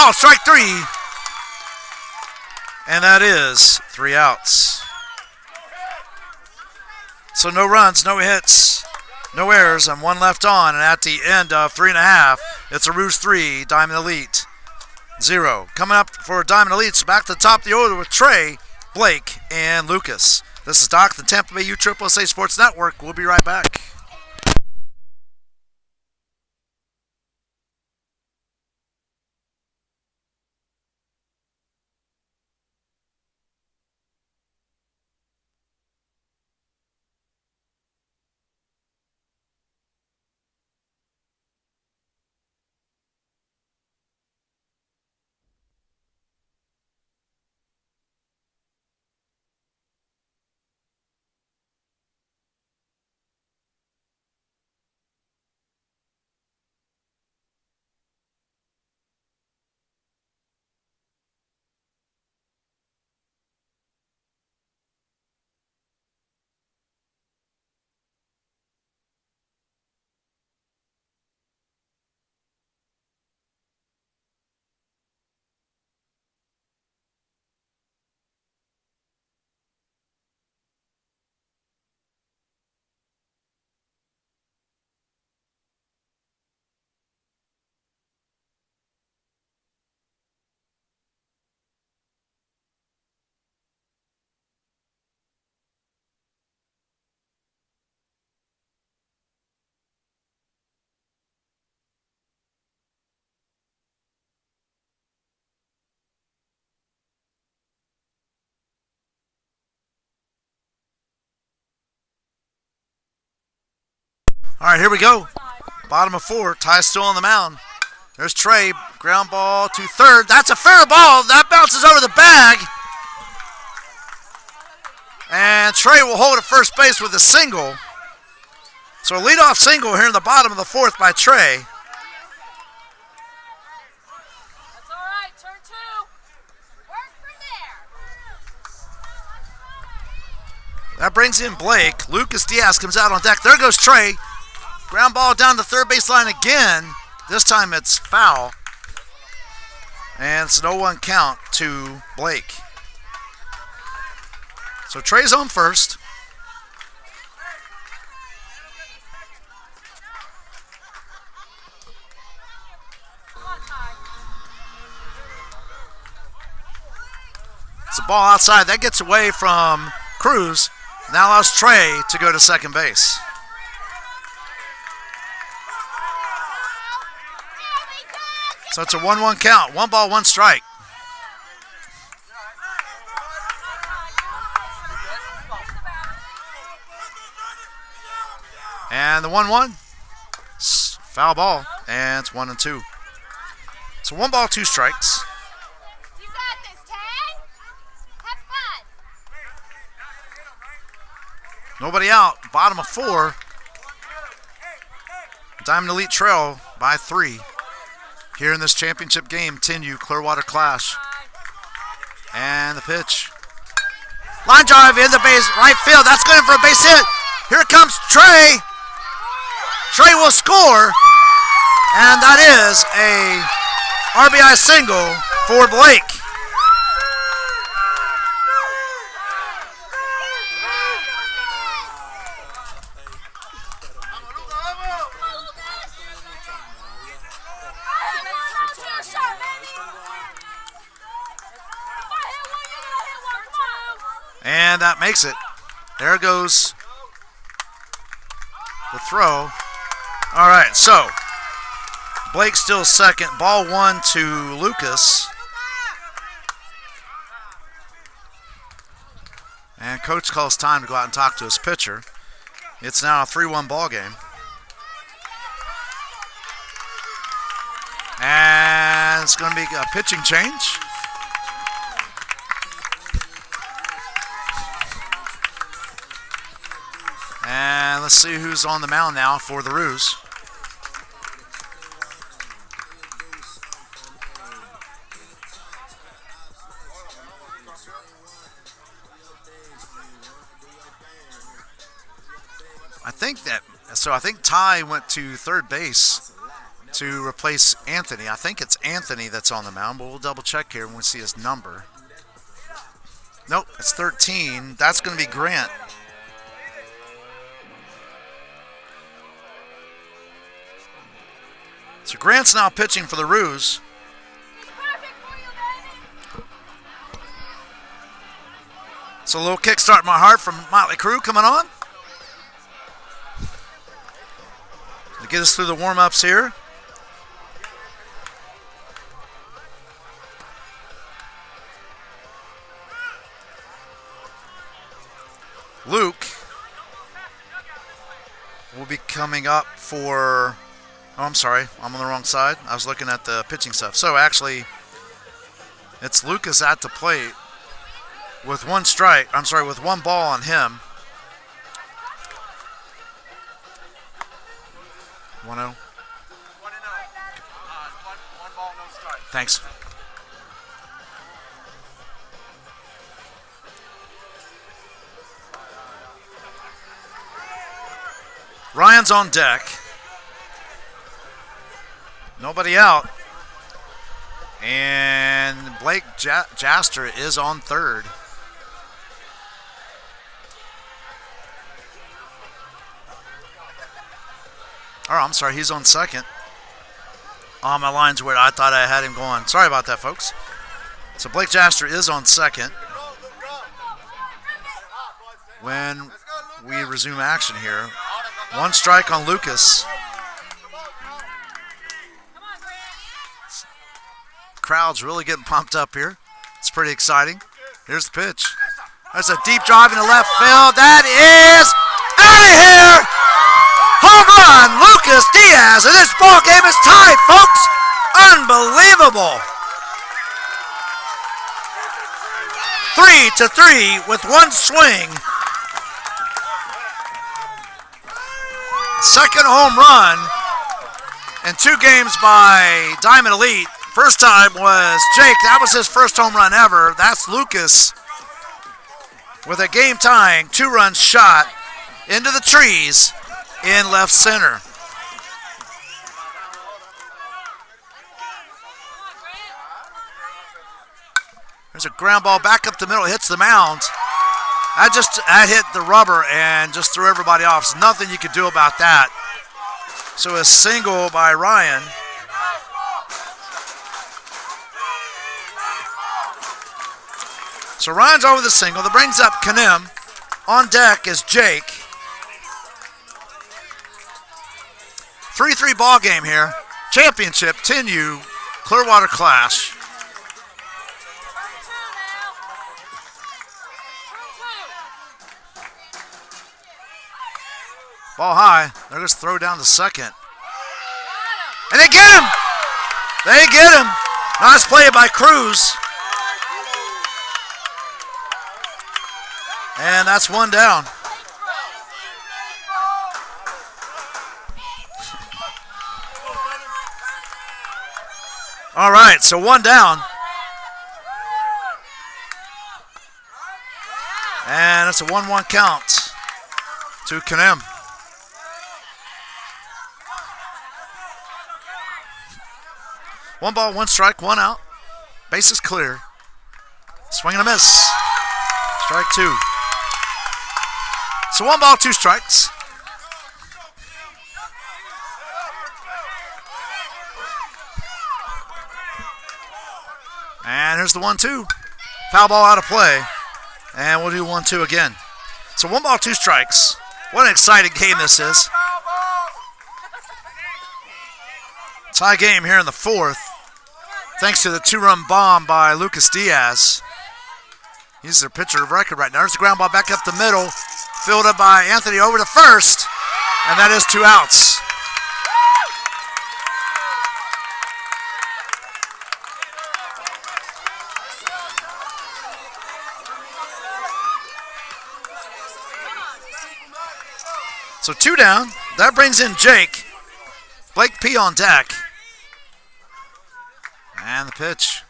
call strike 3. And that is 3 outs. So no runs, no hits, no errors, and 1 left on. And at the end of 3.5, it's a Roos 3, Diamond Elite 0. Coming up for Diamond Elites, back to the top of the order with Trey, Blake, and Lucas. This is Doc, the Tampa Bay USSSA Sports Network. We'll be right back. All right, here we go. Bottom of 4, Ty's still on the mound. There's Trey, ground ball to third. That's a fair ball. That bounces over the bag. And Trey will hold at first base with a single. So a leadoff single here in the bottom of the 4th by Trey. That's all right. Turn 2. Work from there. That brings in Blake. Lucas Diaz comes out on deck. There goes Trey. Ground ball down the third base line again. This time it's foul. And it's an 0-1 count to Blake. So Trey's on first. It's a ball outside. That gets away from Cruz. Now allows Trey to go to second base. So it's a 1-1 count. 1 ball, 1 strike. And the 1-1. Foul ball. And it's 1-2. So 1 ball, 2 strikes. You got this, Tag. Have fun. Nobody out. Bottom of 4. Diamond Elite trail by 3. Here in this championship game, 10U Clearwater Clash. And the pitch. Line drive in the base, right field. That's good for a base hit. Here comes Trey. Trey will score. And that is a RBI single for Blake. And that makes it. There goes the throw. All right, so Blake still second. Ball 1 to Lucas. And coach calls time to go out and talk to his pitcher. It's now a 3-1 ball game. And it's going to be a pitching change. And let's see who's on the mound now for the Roos. I think Ty went to third base to replace Anthony. I think it's Anthony that's on the mound, but we'll double check here when we see his number. Nope, it's 13. That's going to be Grant. So Grant's now pitching for the Roos. So a little kickstart my heart from Motley Crue coming on. To get us through the warm-ups here. Luke will be coming up for... Oh, I'm sorry. I'm on the wrong side. I was looking at the pitching stuff. So, actually, it's Lucas at the plate with one strike. I'm sorry, with one ball on him. 1-0. 1-0. One ball, no strike. Thanks. Ryan's on deck. Nobody out. And Blake Jaster is on third. Oh, I'm sorry, he's on second. Oh, my line's weird. I thought I had him going. Sorry about that, folks. So Blake Jaster is on second. When we resume action here, one strike on Lucas. Crowd's really getting pumped up here. It's pretty exciting. Here's the pitch. That's a deep drive into left field. That is out of here. Home run, Lucas Diaz, and this ball game is tied, folks. Unbelievable. 3-3 with one swing. Second home run in 2 games by Diamond Elite. First time was Jake. That was his first home run ever. That's Lucas with a game-tying 2-run shot into the trees in left center. There's a ground ball back up the middle. Hits the mound. I hit the rubber and just threw everybody off. There's nothing you could do about that. So a single by Ryan. So Ryan's over the single. That brings up Kanem. On deck is Jake. 3-3 ball game here. Championship 10U Clearwater Clash. Ball high. They're just throw down to second. And they get him. They get him. Nice play by Cruz. And that's one down. All right, so one down. And it's a 1-1 count to Kanem. One ball, one strike, one out. Bases clear. Swing and a miss. Strike 2. So 1 ball, 2 strikes. And here's the 1-2. Foul ball out of play. And we'll do 1-2 again. So 1 ball, 2 strikes. What an exciting game this is. Tie game here in the 4th. Thanks to the 2-run bomb by Lucas Diaz. He's their pitcher of record right now. There's the ground ball back up the middle. Fielded by Anthony over to first. And that is 2 outs. So 2 down. That brings in Jake. Blake P on deck. And the pitch.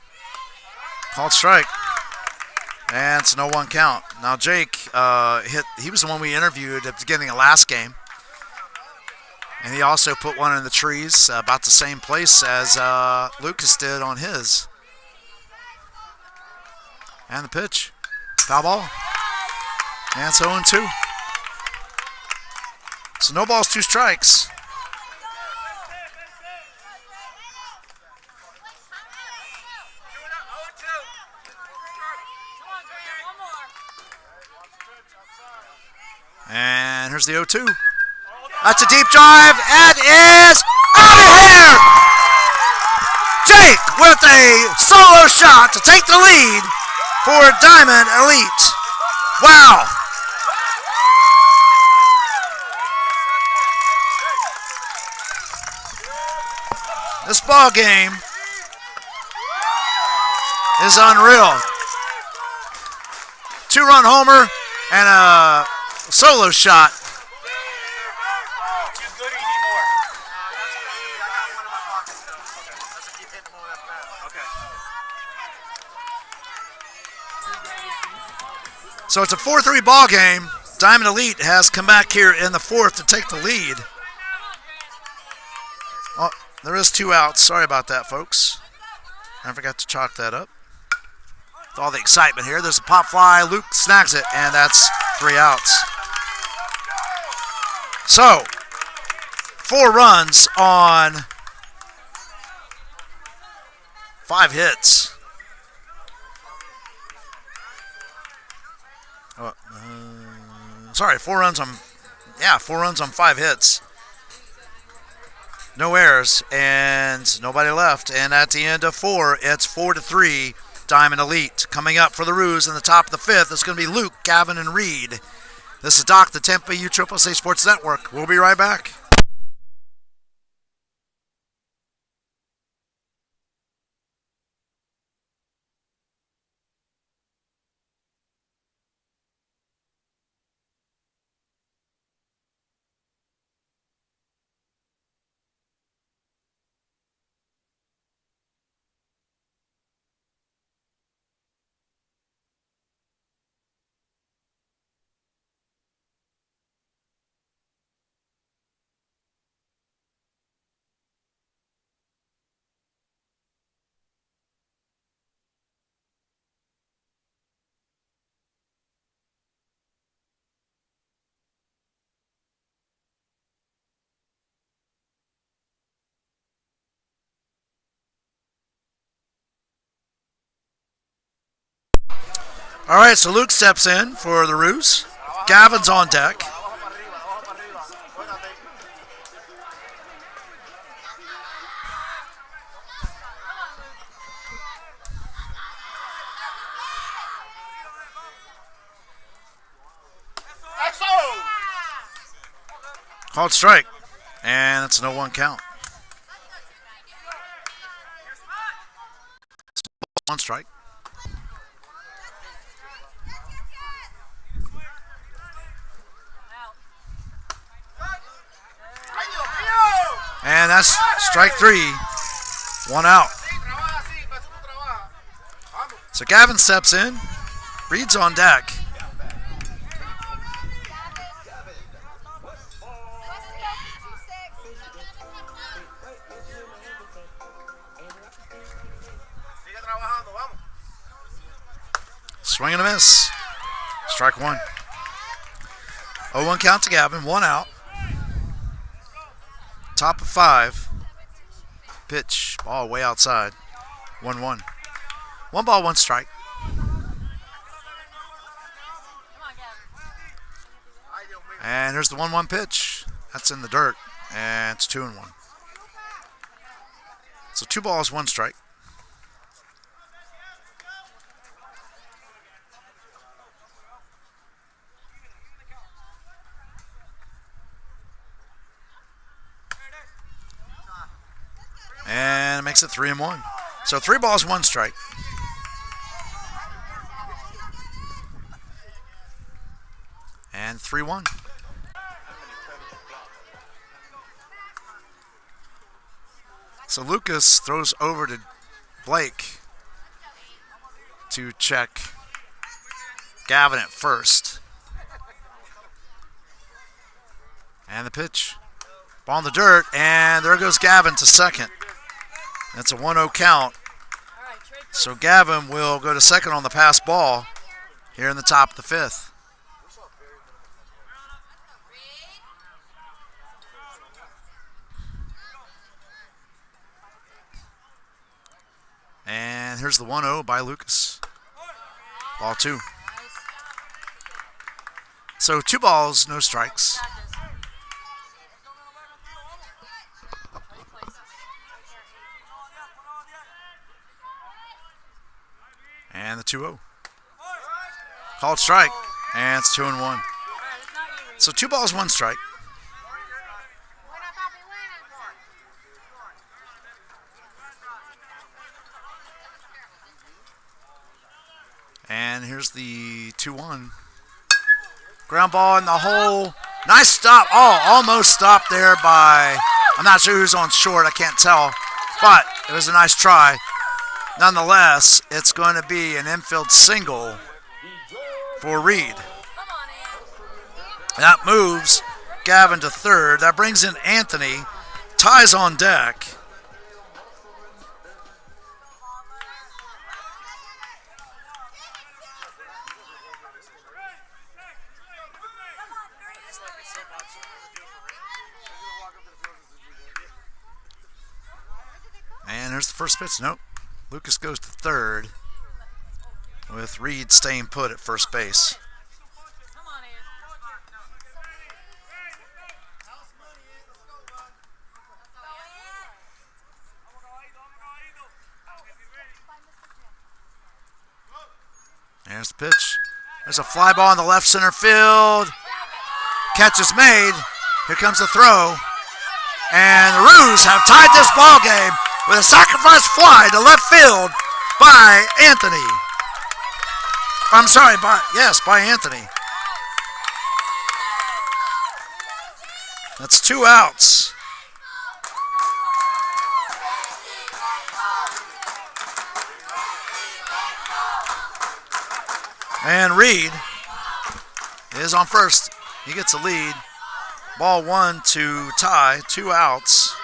Called strike. And it's a 0-1 count. Now Jake he was the one we interviewed at the beginning of last game. And he also put one in the trees, about the same place as Lucas did on his. And the pitch. Foul ball. And it's 0-2. So no balls, 2 strikes. And here's the 0-2. That's a deep drive. It is out of here. Jake with a solo shot to take the lead for Diamond Elite. Wow. This ball game is unreal. 2-run homer and a solo shot. So it's a 4-3 ball game. Diamond Elite has come back here in the 4th to take the lead. Oh, there is 2 outs. Sorry about that, folks. I forgot to chalk that up. With all the excitement here, there's a pop fly. Luke snags it, and that's 3 outs. So, 4 runs on 5 hits. 4 runs on, 4 runs on 5 hits. No errors and nobody left. And at the end of 4, it's 4-3 Diamond Elite. Coming up for the Roos in the top of the 5th, it's going to be Luke, Gavin, and Reed. This is Doc, the Tampa USSSA Sports Network. We'll be right back. All right, so Luke steps in for the Roos. Gavin's on deck. Called strike, and it's an 0-1 count. 1 strike. And that's strike 3, 1 out. So Gavin steps in, Reed's on deck. Swing and a miss. Strike 1. 0-1 count to Gavin, 1 out. Top of 5. Pitch, ball way outside. 1-1. 1 ball, 1 strike. And here's the 1-1 pitch. That's in the dirt, and it's 2-1. So 2 balls, 1 strike. And it makes it 3-1. So 3 balls, 1 strike. And 3-1. So Lucas throws over to Blake to check Gavin at first. And the pitch. Ball in the dirt, and there goes Gavin to second. That's a 1-0 count. So Gavin will go to second on the pass ball here in the top of the fifth. And here's the 1-0 by Lucas. Ball 2. So 2 balls, no strikes. And the 2-0. Called strike, and it's 2-1. So 2 balls, 1 strike. And here's the 2-1. Ground ball in the hole. Nice stop. Oh, almost stopped there by, I'm not sure who's on short. I can't tell. But it was a nice try. Nonetheless, it's going to be an infield single for Reed. That moves Gavin to third. That brings in Anthony. Ties on deck. And here's the first pitch. Nope. Lucas goes to third with Reed staying put at first base. There's the pitch. There's a fly ball in the left center field. Catch is made. Here comes the throw. And the Roos have tied this ball game with a sacrifice fly to left field by Anthony. I'm sorry, by Anthony. That's 2 outs. And Reed is on first. He gets a lead. Ball 1 to tie, 2 outs.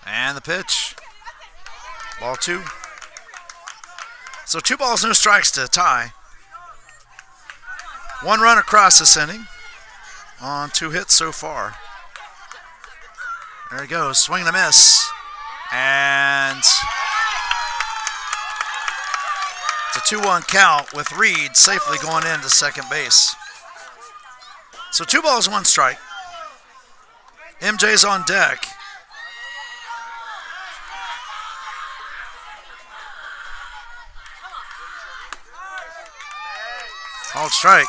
And the pitch. Ball 2. So 2 balls, no strikes to tie. 1 run across this inning on 2 hits so far. There he goes, swing and a miss. And it's a 2-1 count with Reed safely going into second base. So 2 balls, 1 strike. MJ's on deck. Called strike.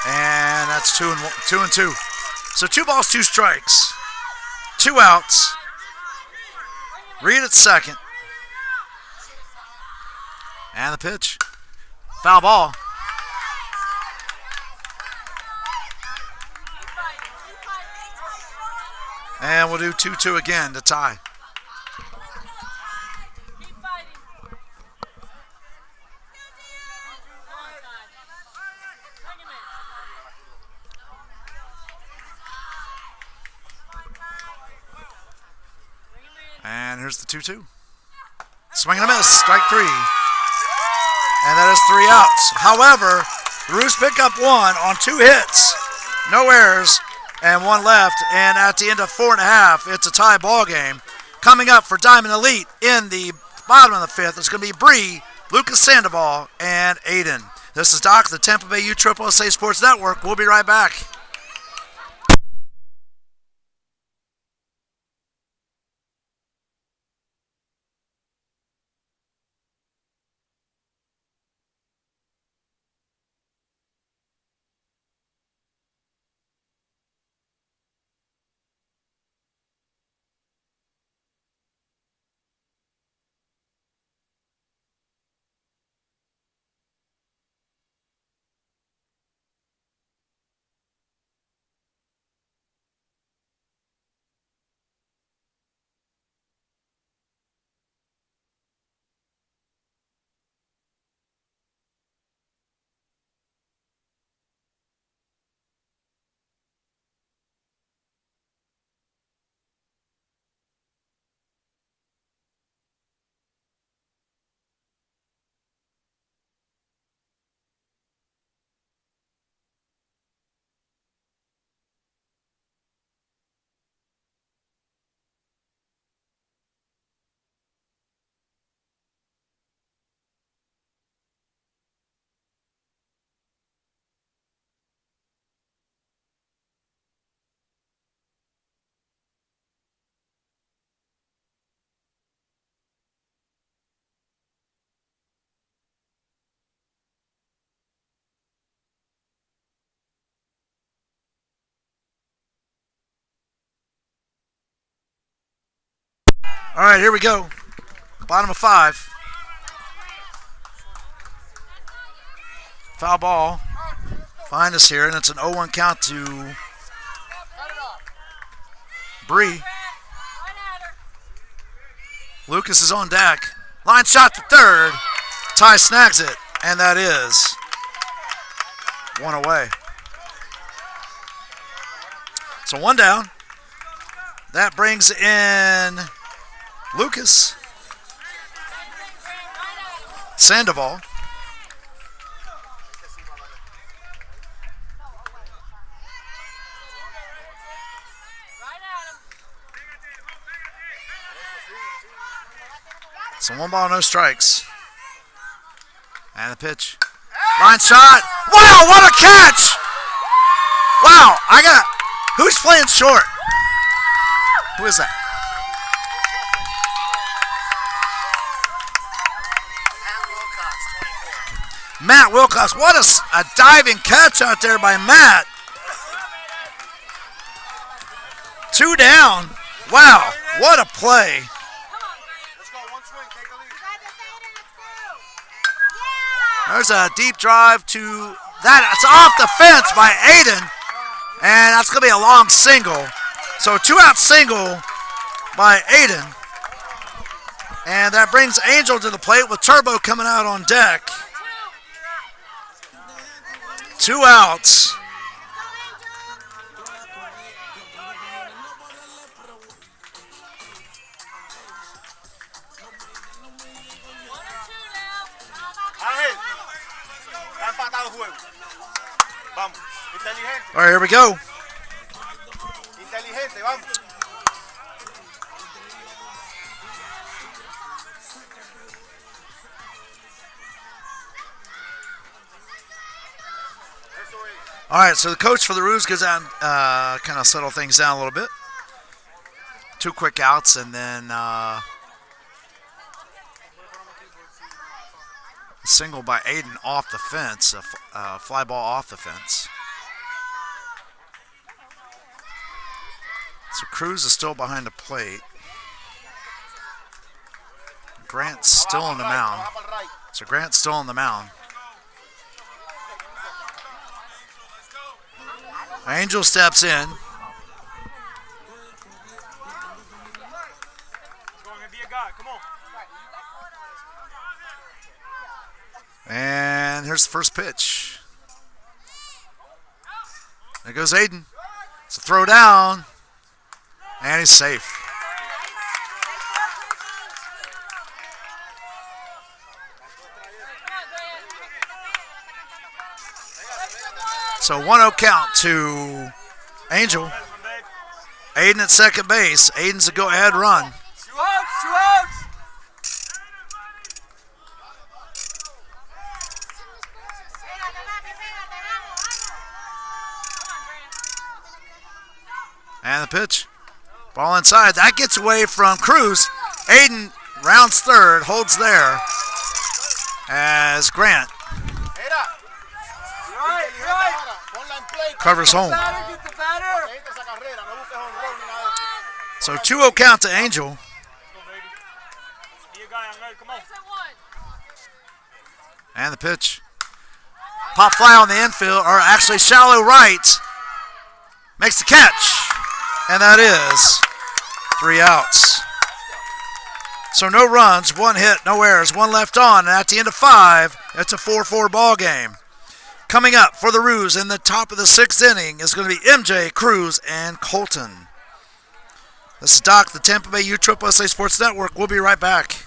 And that's 2 and 2. So 2 balls, 2 strikes. 2 outs. Reed at second. And the pitch. Foul ball. And we'll do 2-2 again to tie. And here's the 2-2. Swing and a miss, strike 3. And that is 3 outs. However, the Roos pick up 1 on 2 hits, no errors, and 1 left. And at the end of 4.5, it's a tie ball game. Coming up for Diamond Elite in the bottom of the 5th, it's going to be Bree, Lucas Sandoval, and Aiden. This is Doc, the Tampa Bay USSSA Sports Network. We'll be right back. All right, here we go. Bottom of 5. Foul ball behind us here, and it's an 0-1 count to Bree. Lucas is on deck. Line shot to third. Ty snags it, and that is 1 away. So 1 down. That brings in Lucas Sandoval. So 1 ball, no strikes. And the pitch. Line shot. Wow, what a catch! Wow, who's playing short? Who is that? Matt Wilcox. What a diving catch out there by Matt. 2 down. Wow, what a play. There's a deep drive to that. It's off the fence by Aiden. And that's going to be a long single. So 2-out single by Aiden. And that brings Angel to the plate with Turbo coming out on deck. 2 outs. All right, here we go. All right, so the coach for the Roos goes out and kind of settle things down a little bit. 2 quick outs, and then a single by Aiden off the fence, a fly ball off the fence. So Cruz is still behind the plate. Grant's still on the mound. Angel steps in. And here's the first pitch. There goes Aiden. It's a throw down. And he's safe. So 1-0 count to Angel. Aiden at second base. Aiden's a go-ahead run. 2 outs. And the pitch. Ball inside. That gets away from Cruz. Aiden rounds third, holds there as Grant covers home. So 2-0 count to Angel. And the pitch. Pop fly on the infield, or actually shallow right. Makes the catch. And that is 3 outs. So no runs, 1 hit, no errors, 1 left on. And at the end of 5, it's a 4-4 ball game. Coming up for the Roos in the top of the 6th inning is going to be MJ, Cruz, and Colton. This is Doc, the Tampa Bay USSSA Sports Network. We'll be right back.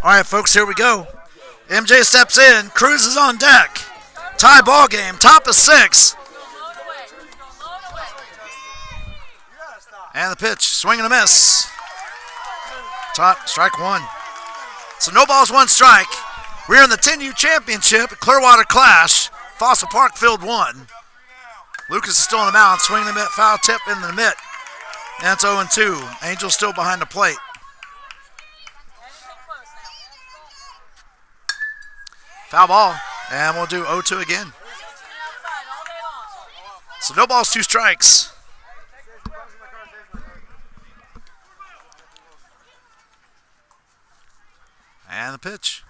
All right, folks, here we go. MJ steps in. Cruz is on deck. Tie ball game. Top of 6. And the pitch. Swing and a miss. Top. Strike 1. So no balls, 1 strike. We're in the 10U championship at Clearwater Clash. Fossil Park Field 1. Lucas is still on the mound. Swing and a mitt. Foul tip in the mitt. And it's 0-2. Angel still behind the plate. Foul ball, and we'll do 0-2 again. So no balls, 2 strikes. And the pitch.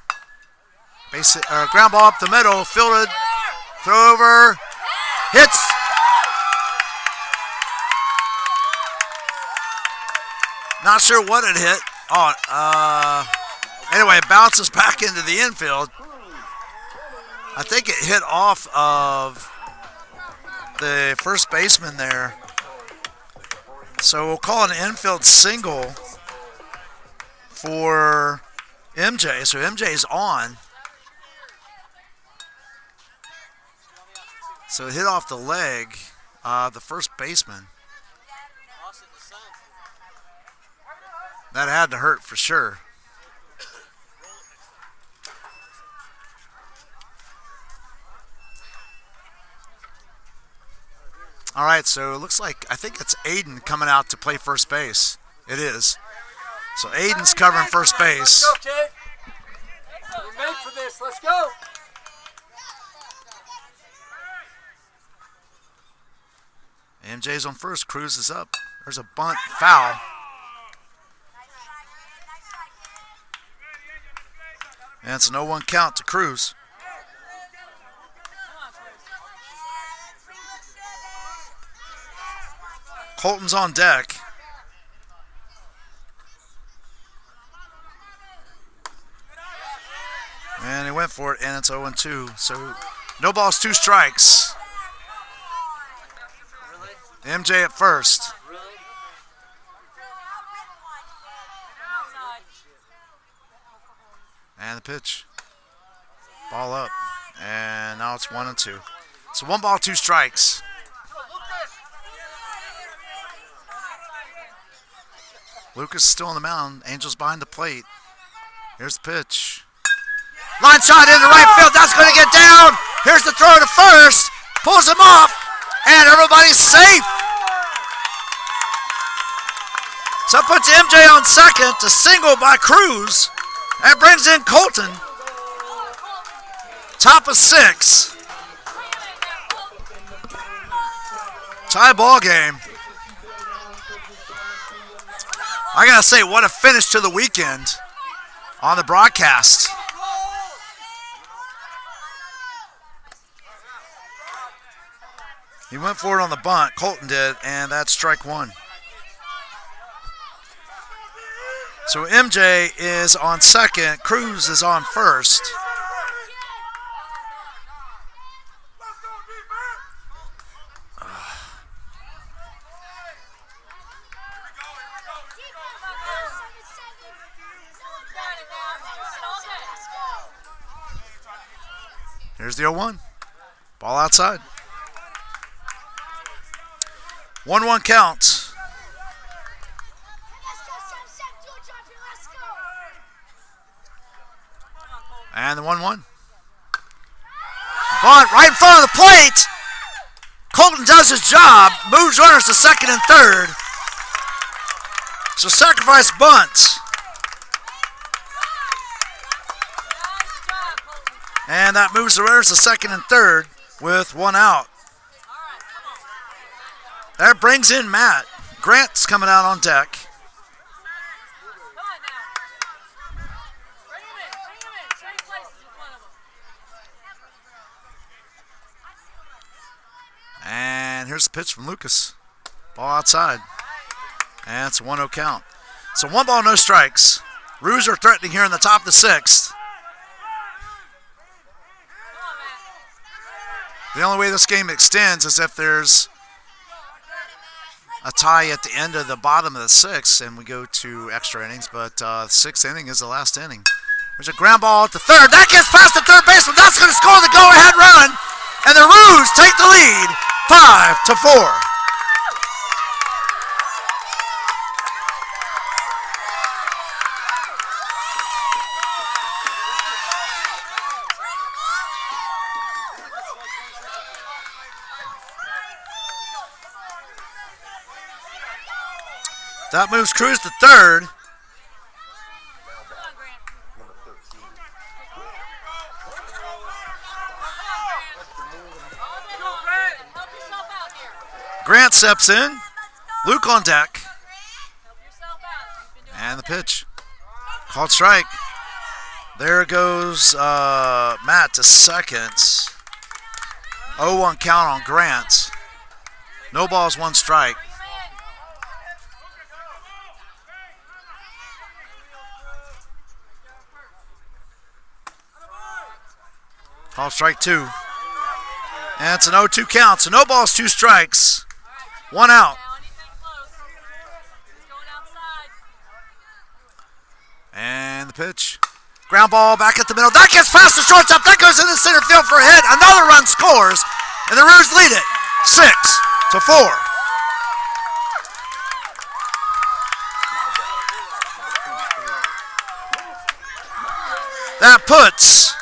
Ground ball up the middle, fielded, throw over, hits. Not sure what it hit. Anyway, it bounces back into the infield. I think it hit off of the first baseman there. So we'll call it an infield single for MJ. So MJ's on. So it hit off the leg of the first baseman. That had to hurt for sure. All right, so it looks like, I think it's Aiden coming out to play first base. It is. So Aiden's covering first base. Let's go, kid. We're made for this. Let's go. MJ's on first. Cruz is up. There's a bunt. Foul. And it's an 0-1 count to Cruz. Colton's on deck. And he went for it, and it's 0-2. So no balls, 2 strikes. MJ at first. And the pitch. Ball up. And now it's 1-2. So 1 ball, 2 strikes. Lucas is still on the mound. Angel's behind the plate. Here's the pitch. Line shot into right field. That's going to get down. Here's the throw to first. Pulls him off. And everybody's safe. So it puts MJ on second. A single by Cruz. That brings in Colton. Top of 6. Tie ball game. I gotta say, what a finish to the weekend on the broadcast. He went for it on the bunt, Colton did, and that's strike 1. So MJ is on second, Cruz is on first. Here's the 0-1. Ball outside. 1-1 count. And the 1-1. Bunt right in front of the plate. Colton does his job. Moves runners to second and third. So sacrifice bunt. And that moves the runners to second and third with 1 out. That brings in Matt. Grant's coming out on deck. And here's the pitch from Lucas. Ball outside. And it's a 1-0 count. So 1 ball, no strikes. Roos are threatening here in the top of the 6th. The only way this game extends is if there's a tie at the end of the bottom of the 6th and we go to extra innings. But 6th inning is the last inning. There's a ground ball at the third. That gets past the third baseman. That's going to score the go-ahead run. And the Roos take the lead 5-4. That moves Cruz to third. Grant steps in. Luke on deck. And the pitch. Called strike. There goes Matt to second. 0-1 count on Grant. No balls, 1 strike. Call strike 2. And it's an 0-2 count. So no balls, 2 strikes. 1 out. And the pitch. Ground ball back at the middle. That gets past the shortstop. That goes into center field for a hit. Another run scores. And the Roos lead it 6-4. That puts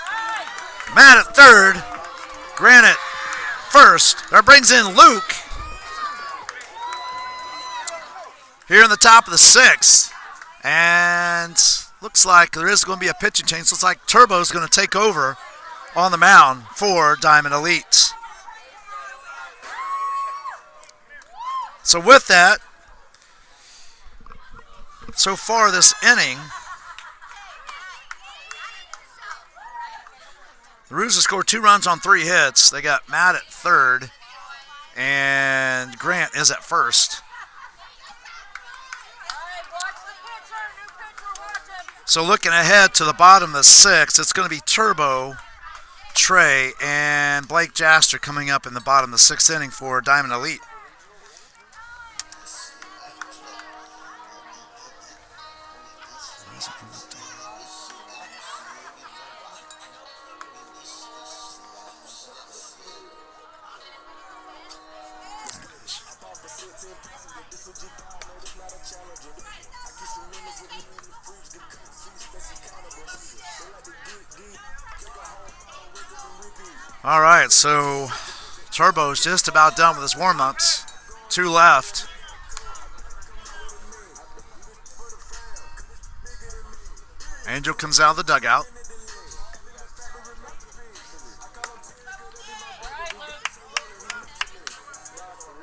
Matt at third, Grant at first. That brings in Luke here in the top of the 6th. And looks like there is going to be a pitching change. Looks like Turbo's going to take over on the mound for Diamond Elite. So with that, so far this inning, the Roos have scored 2 runs on 3 hits. They got Matt at third, and Grant is at first. So looking ahead to the bottom of the 6th, it's going to be Turbo, Trey, and Blake Jaster coming up in the bottom of the 6th inning for Diamond Elite. All right, so Turbo's just about done with his warm-ups. 2 left. Angel comes out of the dugout.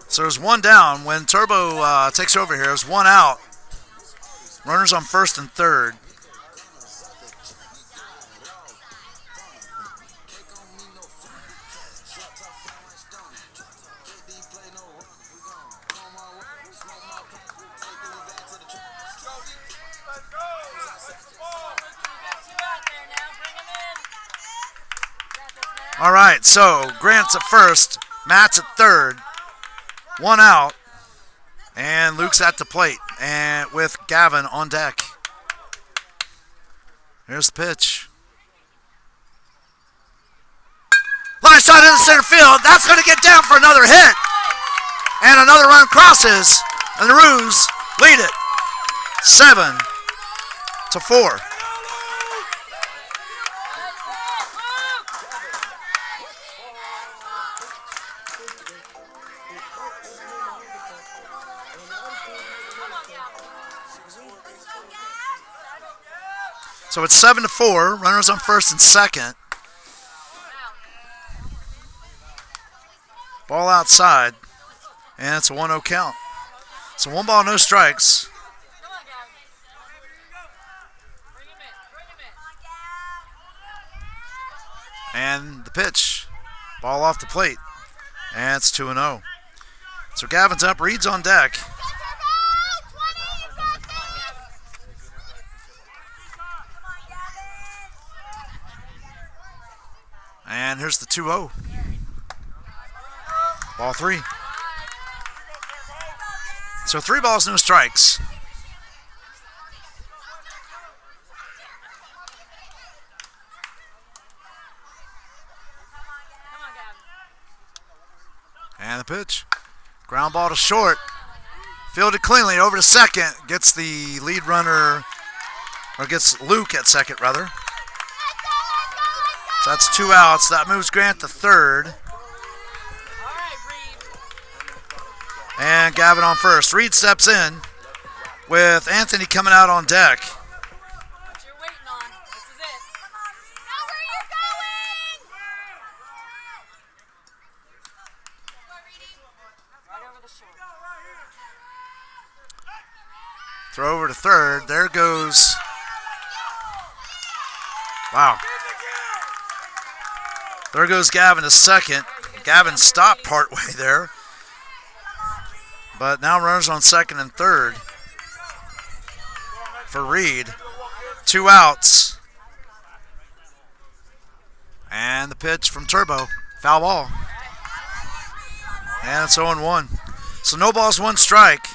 So there's 1 down. When Turbo takes over here, there's 1 out. Runners on first and third. All right, so Grant's at first, Matt's at third, 1 out, and Luke's at the plate, and with Gavin on deck. Here's the pitch. Line shot into center field. That's going to get down for another hit, and another run crosses, and the Roos lead it 7-4. So it's 7-4. Runners on first and second. Ball outside, and it's a 1-0 count. So 1 ball, no strikes. And the pitch. Ball off the plate. And it's 2-0. So Gavin's up, Reed's on deck. And here's the 2-0. Ball 3. So 3 balls, no strikes. And the pitch. Ground ball to short. Fielded cleanly over to second. Gets the lead runner, or gets Luke at second, rather. So that's 2 outs. That moves Grant to third. All right, Reed. And Gavin on first. Reed steps in with Anthony coming out on deck. What you're waiting on. This is it. Now where you going? Right over the short. Throw over to third. There goes. Wow. There goes Gavin to second. Gavin stopped partway there. But now runners on second and third for Reed. 2 outs. And the pitch from Turbo. Foul ball. And it's 0-1. So no balls, 1 strike.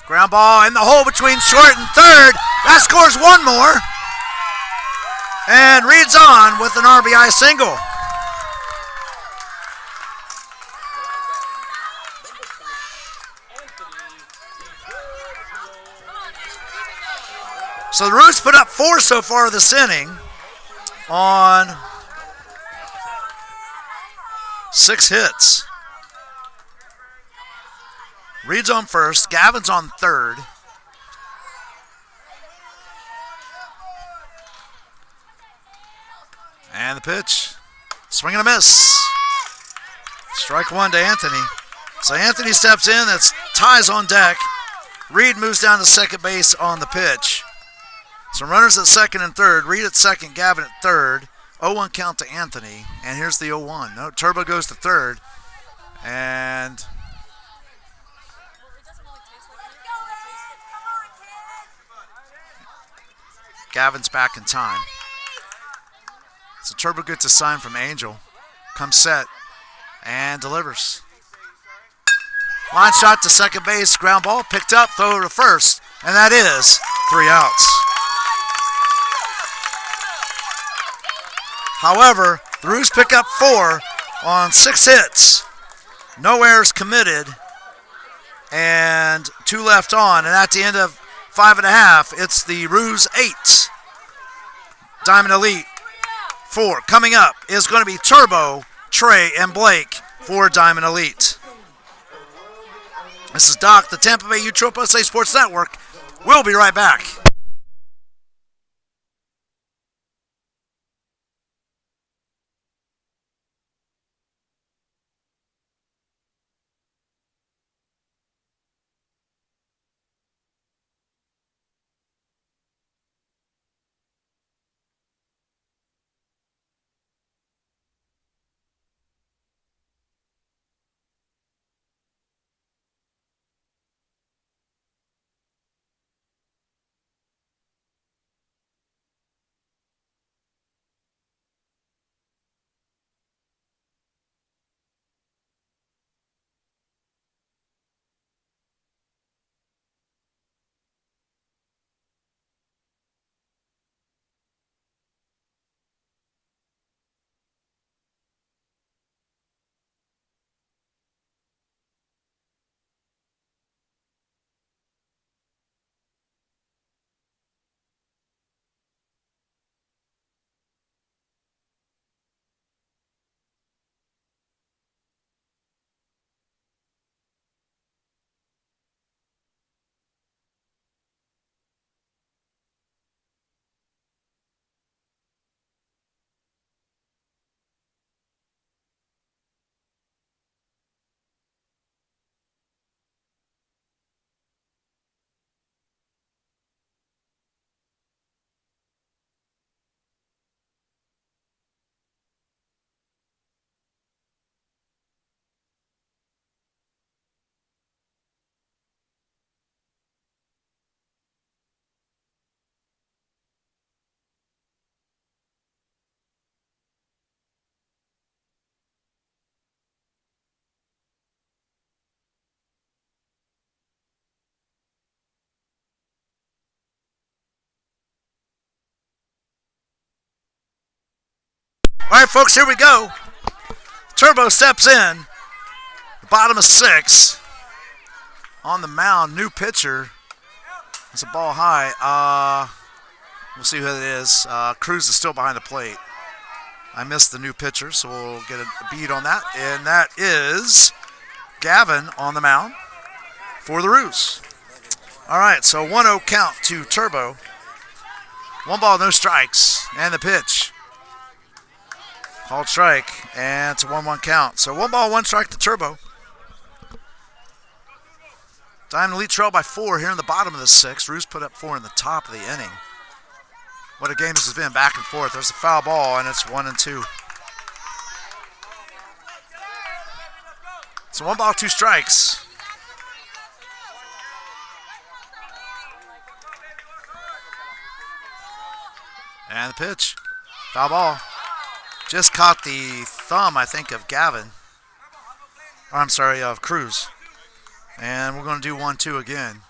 Ground ball in the hole between short and third. That scores 1 more. And Reed's on with an RBI single. So the Roos put up 4 so far this inning on 6 hits. Reed's on first. Gavin's on third. And the pitch. Swing and a miss. Strike 1 to Anthony. So Anthony steps in. That's ties on deck. Reed moves down to second base on the pitch. So runners at second and third. Reed at second. Gavin at third. 0-1 count to Anthony. And here's the 0-1. No, Turbo goes to third. And Gavin's back in time. So Turbo gets a sign from Angel. Comes set and delivers. Line shot to second base. Ground ball picked up. Throw to first. And that is 3 outs. However, the Roos pick up 4 on 6 hits. No errors committed. And 2 left on. And at the end of 5.5, it's the Roos 8. Diamond Elite 4. Coming up is going to be Turbo, Trey, and Blake for Diamond Elite. This is Doc, the Tampa Bay Utropia USA Sports Network. We'll be right back. All right, folks, here we go. Turbo steps in. The bottom of 6. On the mound, new pitcher. It's a ball high. We'll see who it is. Cruz is still behind the plate. I missed the new pitcher, so we'll get a beat on that. And that is Gavin on the mound for the Roos. All right, so 1-0 count to Turbo. 1 ball, no strikes. And the pitch. Called strike, and it's a 1-1 count. So 1 ball, 1 strike to Turbo. Diamond lead trail by 4 here in the bottom of the 6th. Roos put up 4 in the top of the inning. What a game this has been, back and forth. There's a foul ball, and it's 1-2. So 1 ball, 2 strikes. And the pitch. Foul ball. Just caught the thumb, I think, of Gavin. Or, I'm sorry, of Cruz. And we're going to do 1-2 again.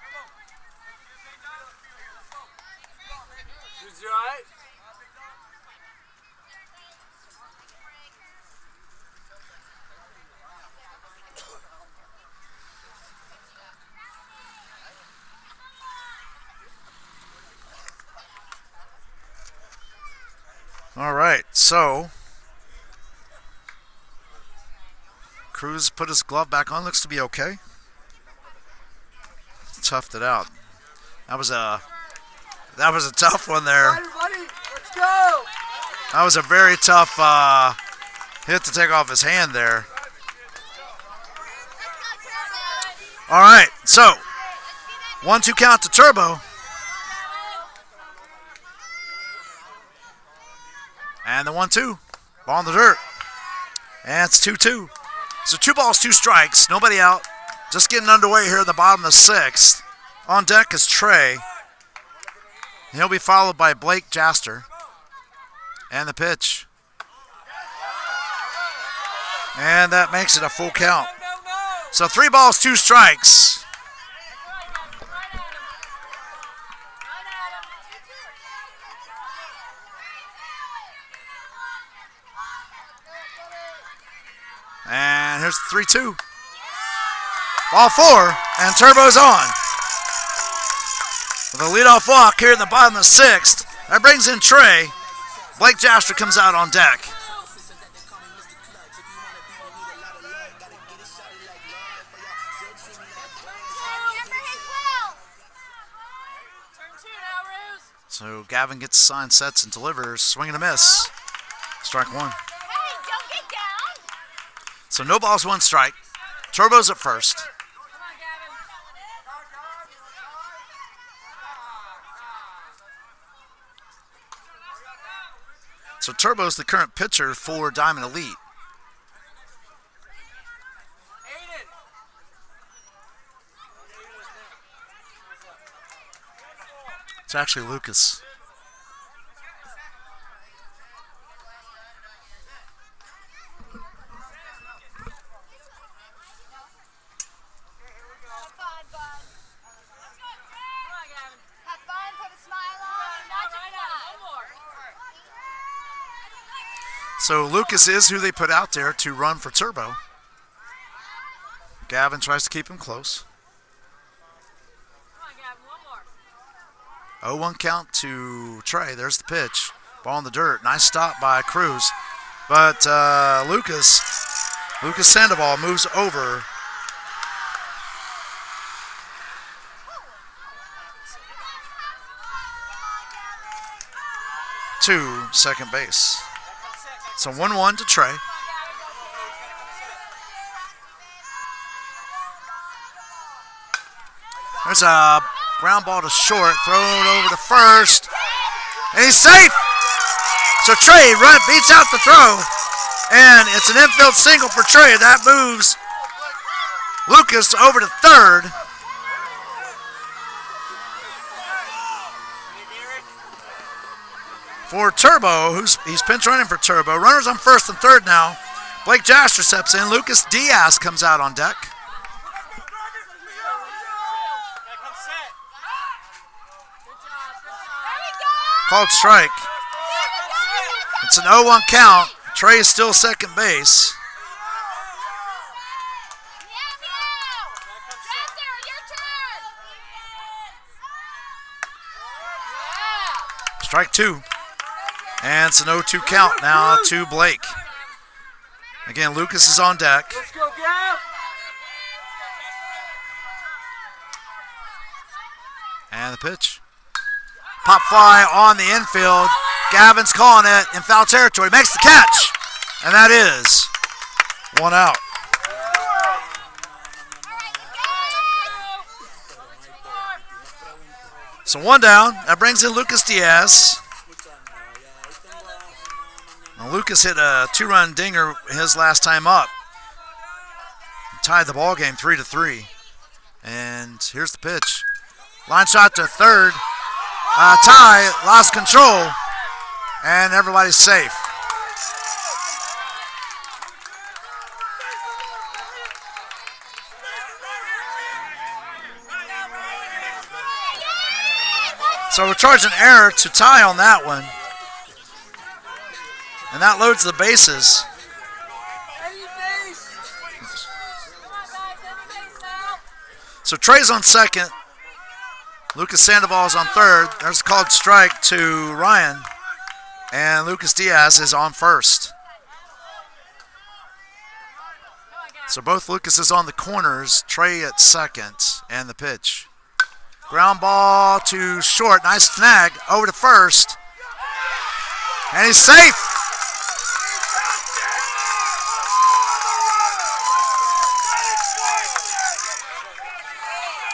All right, so Cruz put his glove back on. Looks to be okay. Toughed it out. That was a tough one there. Let's go. That was a very tough hit to take off his hand there. All right, so 1-2 count to Turbo. And the 1-2. Ball in the dirt. And it's 2-2. So 2 balls, 2 strikes. Nobody out. Just getting underway here in the bottom of the 6th. On deck is Trey. He'll be followed by Blake Jaster. And the pitch. And that makes it a full count. So 3 balls, 2 strikes. And here's 3-2. Ball 4, and Turbo's on. With a leadoff walk here in the bottom of the 6th. That brings in Trey. Blake Jaster comes out on deck. So Gavin gets assigned sets and delivers. Swing and a miss. Strike 1. So no balls, 1 strike. Turbo's at first. So Turbo's the current pitcher for Diamond Elite. It's actually Lucas. So Lucas is who they put out there to run for Turbo. Gavin tries to keep him close. 0-1 count to Trey. There's the pitch. Ball in the dirt. Nice stop by Cruz. But Lucas Sandoval moves over. To second base. So 1-1 to Trey. There's a ground ball to short, thrown over to first, and he's safe. So Trey beats out the throw, and it's an infield single for Trey. That moves Lucas over to third. For Turbo, he's pinch running for Turbo. Runners on first and third now. Blake Jaster steps in. Lucas Diaz comes out on deck. Called strike. It's an 0-1 count. Trey is still second base. Strike two. And it's an 0-2 count now to Blake. Again, Lucas is on deck. Let's go, Gav. And the pitch. Pop fly on the infield. Gavin's calling it in foul territory. Makes the catch. And that is one out. So one down. That brings in Lucas Diaz. Now Lucas hit a 2-run dinger his last time up. Tied the ball game 3-3. And here's the pitch. Line shot to third. Ty lost control. And everybody's safe. So we're charging error to Ty on that one. And that loads the bases. So Trey's on second. Lucas Sandoval's on third. There's a called strike to Ryan. And Lucas Diaz is on first. So both Lucases on the corners. Trey at second. And the pitch. Ground ball to short. Nice snag. Over to first. And he's safe.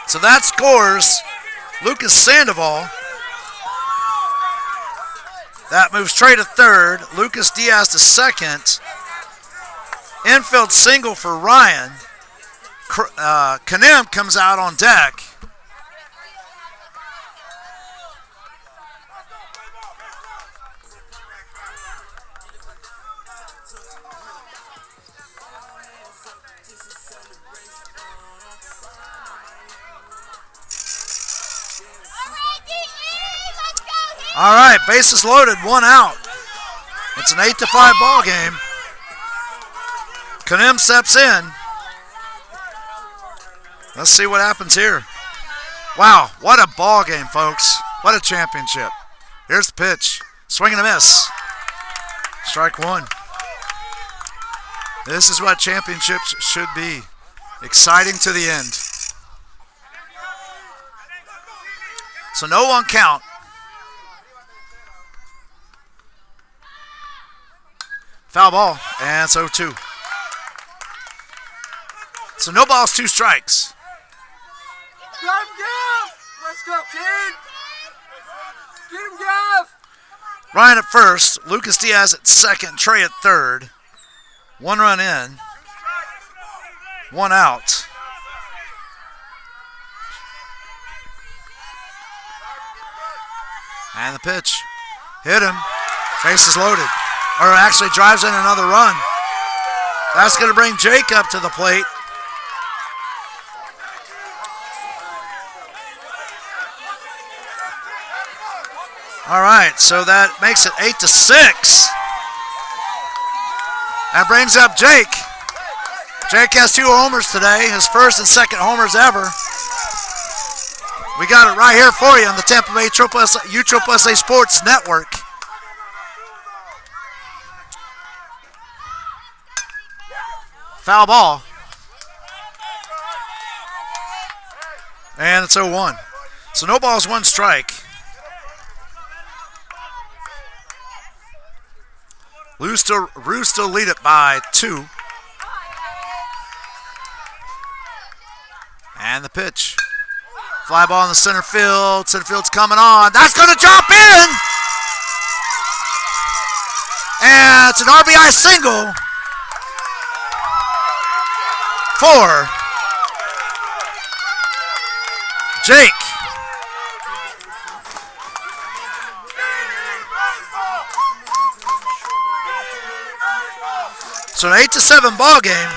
So that scores Lucas Sandoval. That moves Trey to third. Lucas Diaz to second. Infield single for Ryan. Kanem comes out on deck. All right, bases loaded, one out. It's an 8-5 ball game. Kanem steps in. Let's see what happens here. Wow, what a ball game, folks. What a championship. Here's the pitch. Swing and a miss. Strike one. This is what championships should be. Exciting to the end. So no one count. Foul ball, and it's 0-2. So no balls, 2 strikes. Get him, Gav! Let's go, kid! Get him, Gav! Ryan at first, Lucas Diaz at second, Trey at third. 1 run in, 1 out. And the pitch. Hit him. Bases loaded. Or actually drives in another run. That's going to bring Jake up to the plate. All right, so that makes it 8-6. That brings up Jake. Jake has 2 homers today, his first and second homers ever. We got it right here for you on the Tampa Bay USSSA Sports Network. Foul ball. And it's 0-1. So no balls, 1 strike. Roos still lead it by 2. And the pitch. Fly ball in the center field. Center field's coming on. That's going to drop in. And it's an RBI single for Jake. So an 8-7 ball game.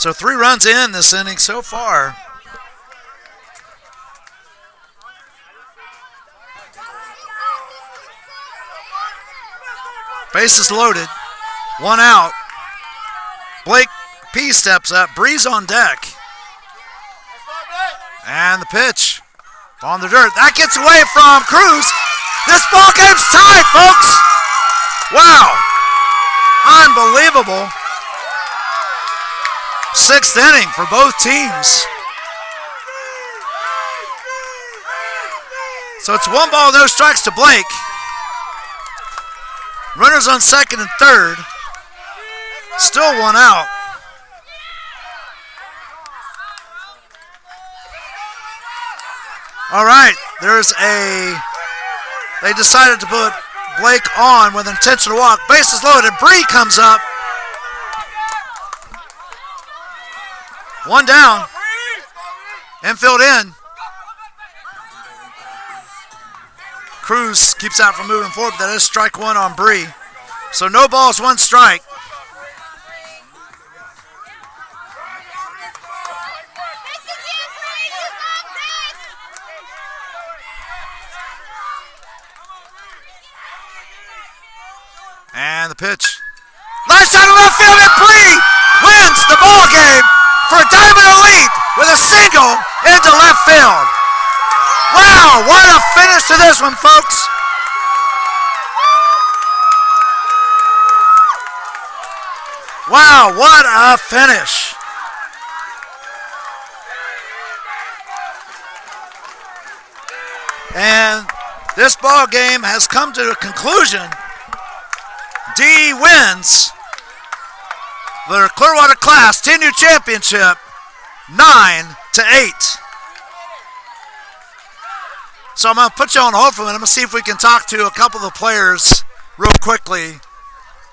So 3 runs in this inning so far. Bases loaded. 1 out. Blake P steps up. Breeze on deck. And the pitch on the dirt. That gets away from Cruz. This ball game's tied, folks. Wow. Unbelievable. 6th inning for both teams. So it's 1 ball, no strikes to Blake. Runners on 2nd and 3rd. Still 1 out. All right, they decided to put Blake on with intentional walk. Bases loaded. Bree comes up. 1 down. Infield in. Cruz keeps out from moving forward, but that is strike 1 on Bree. So no balls, 1 strike. And the pitch. Left side of left field, and Bree wins the ball game for Diamond Elite with a single into left field. Wow, what a finish to this one, folks. Wow, what a finish. And this ball game has come to a conclusion. D wins the Clearwater Class 10U Championship 9-8. So I'm going to put you on hold for a minute. I'm going to see if we can talk to a couple of the players real quickly,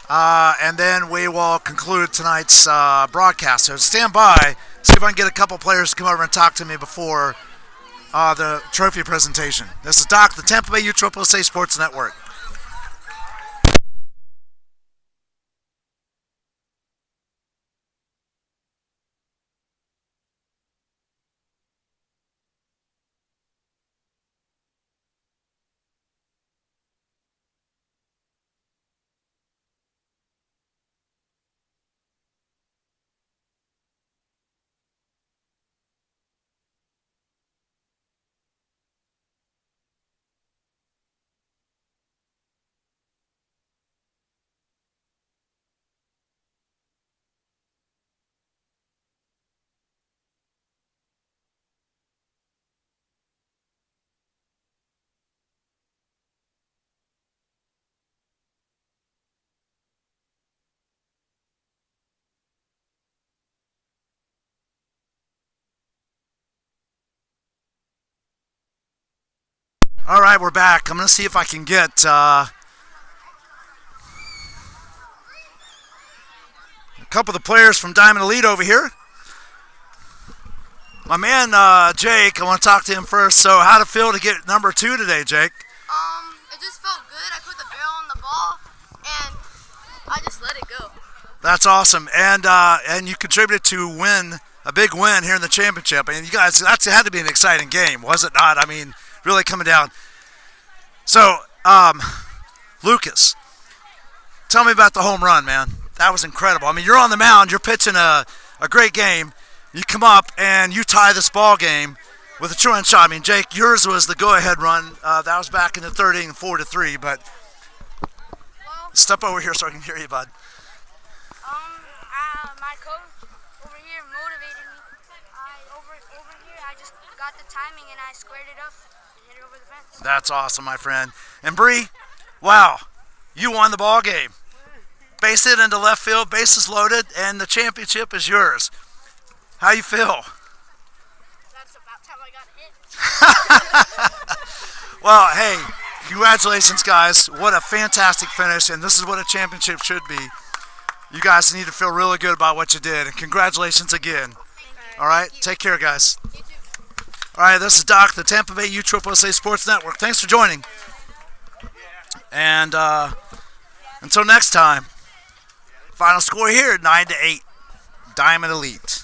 and then we will conclude tonight's broadcast. So stand by, see if I can get a couple players to come over and talk to me before the trophy presentation. This is Doc, the Tampa Bay USSSA Sports Network. All right, we're back. I'm going to see if I can get a couple of the players from Diamond Elite over here. My man, Jake, I want to talk to him first. So how'd it feel to get number 2 today, Jake? It just felt good. I put the barrel on the ball, and I just let it go. That's awesome. And you contributed to win a big win here in the championship. And you guys, that had to be an exciting game, was it not? I mean, really coming down. So, Lucas, tell me about the home run, man. That was incredible. I mean, you're on the mound, you're pitching a great game. You come up and you tie this ball game with a 2-run shot. I mean, Jake, yours was the go-ahead run. That was back in the 3rd inning, 4-3. But step over here so I can hear you, bud. My coach over here motivated me. Over here, I just got the timing and I squared it up and hit it over the fence. That's awesome, my friend. And Bree, wow, you won the ball game. Base hit into left field, bases loaded, and the championship is yours. How you feel? That's about time I got hit. Well, hey, congratulations, guys. What a fantastic finish, and this is what a championship should be. You guys need to feel really good about what you did, and congratulations again. All right, take care, guys. All right, this is Doc, the Tampa Bay USSSA Sports Network. Thanks for joining. And until next time, final score here, 9-8, Diamond Elite.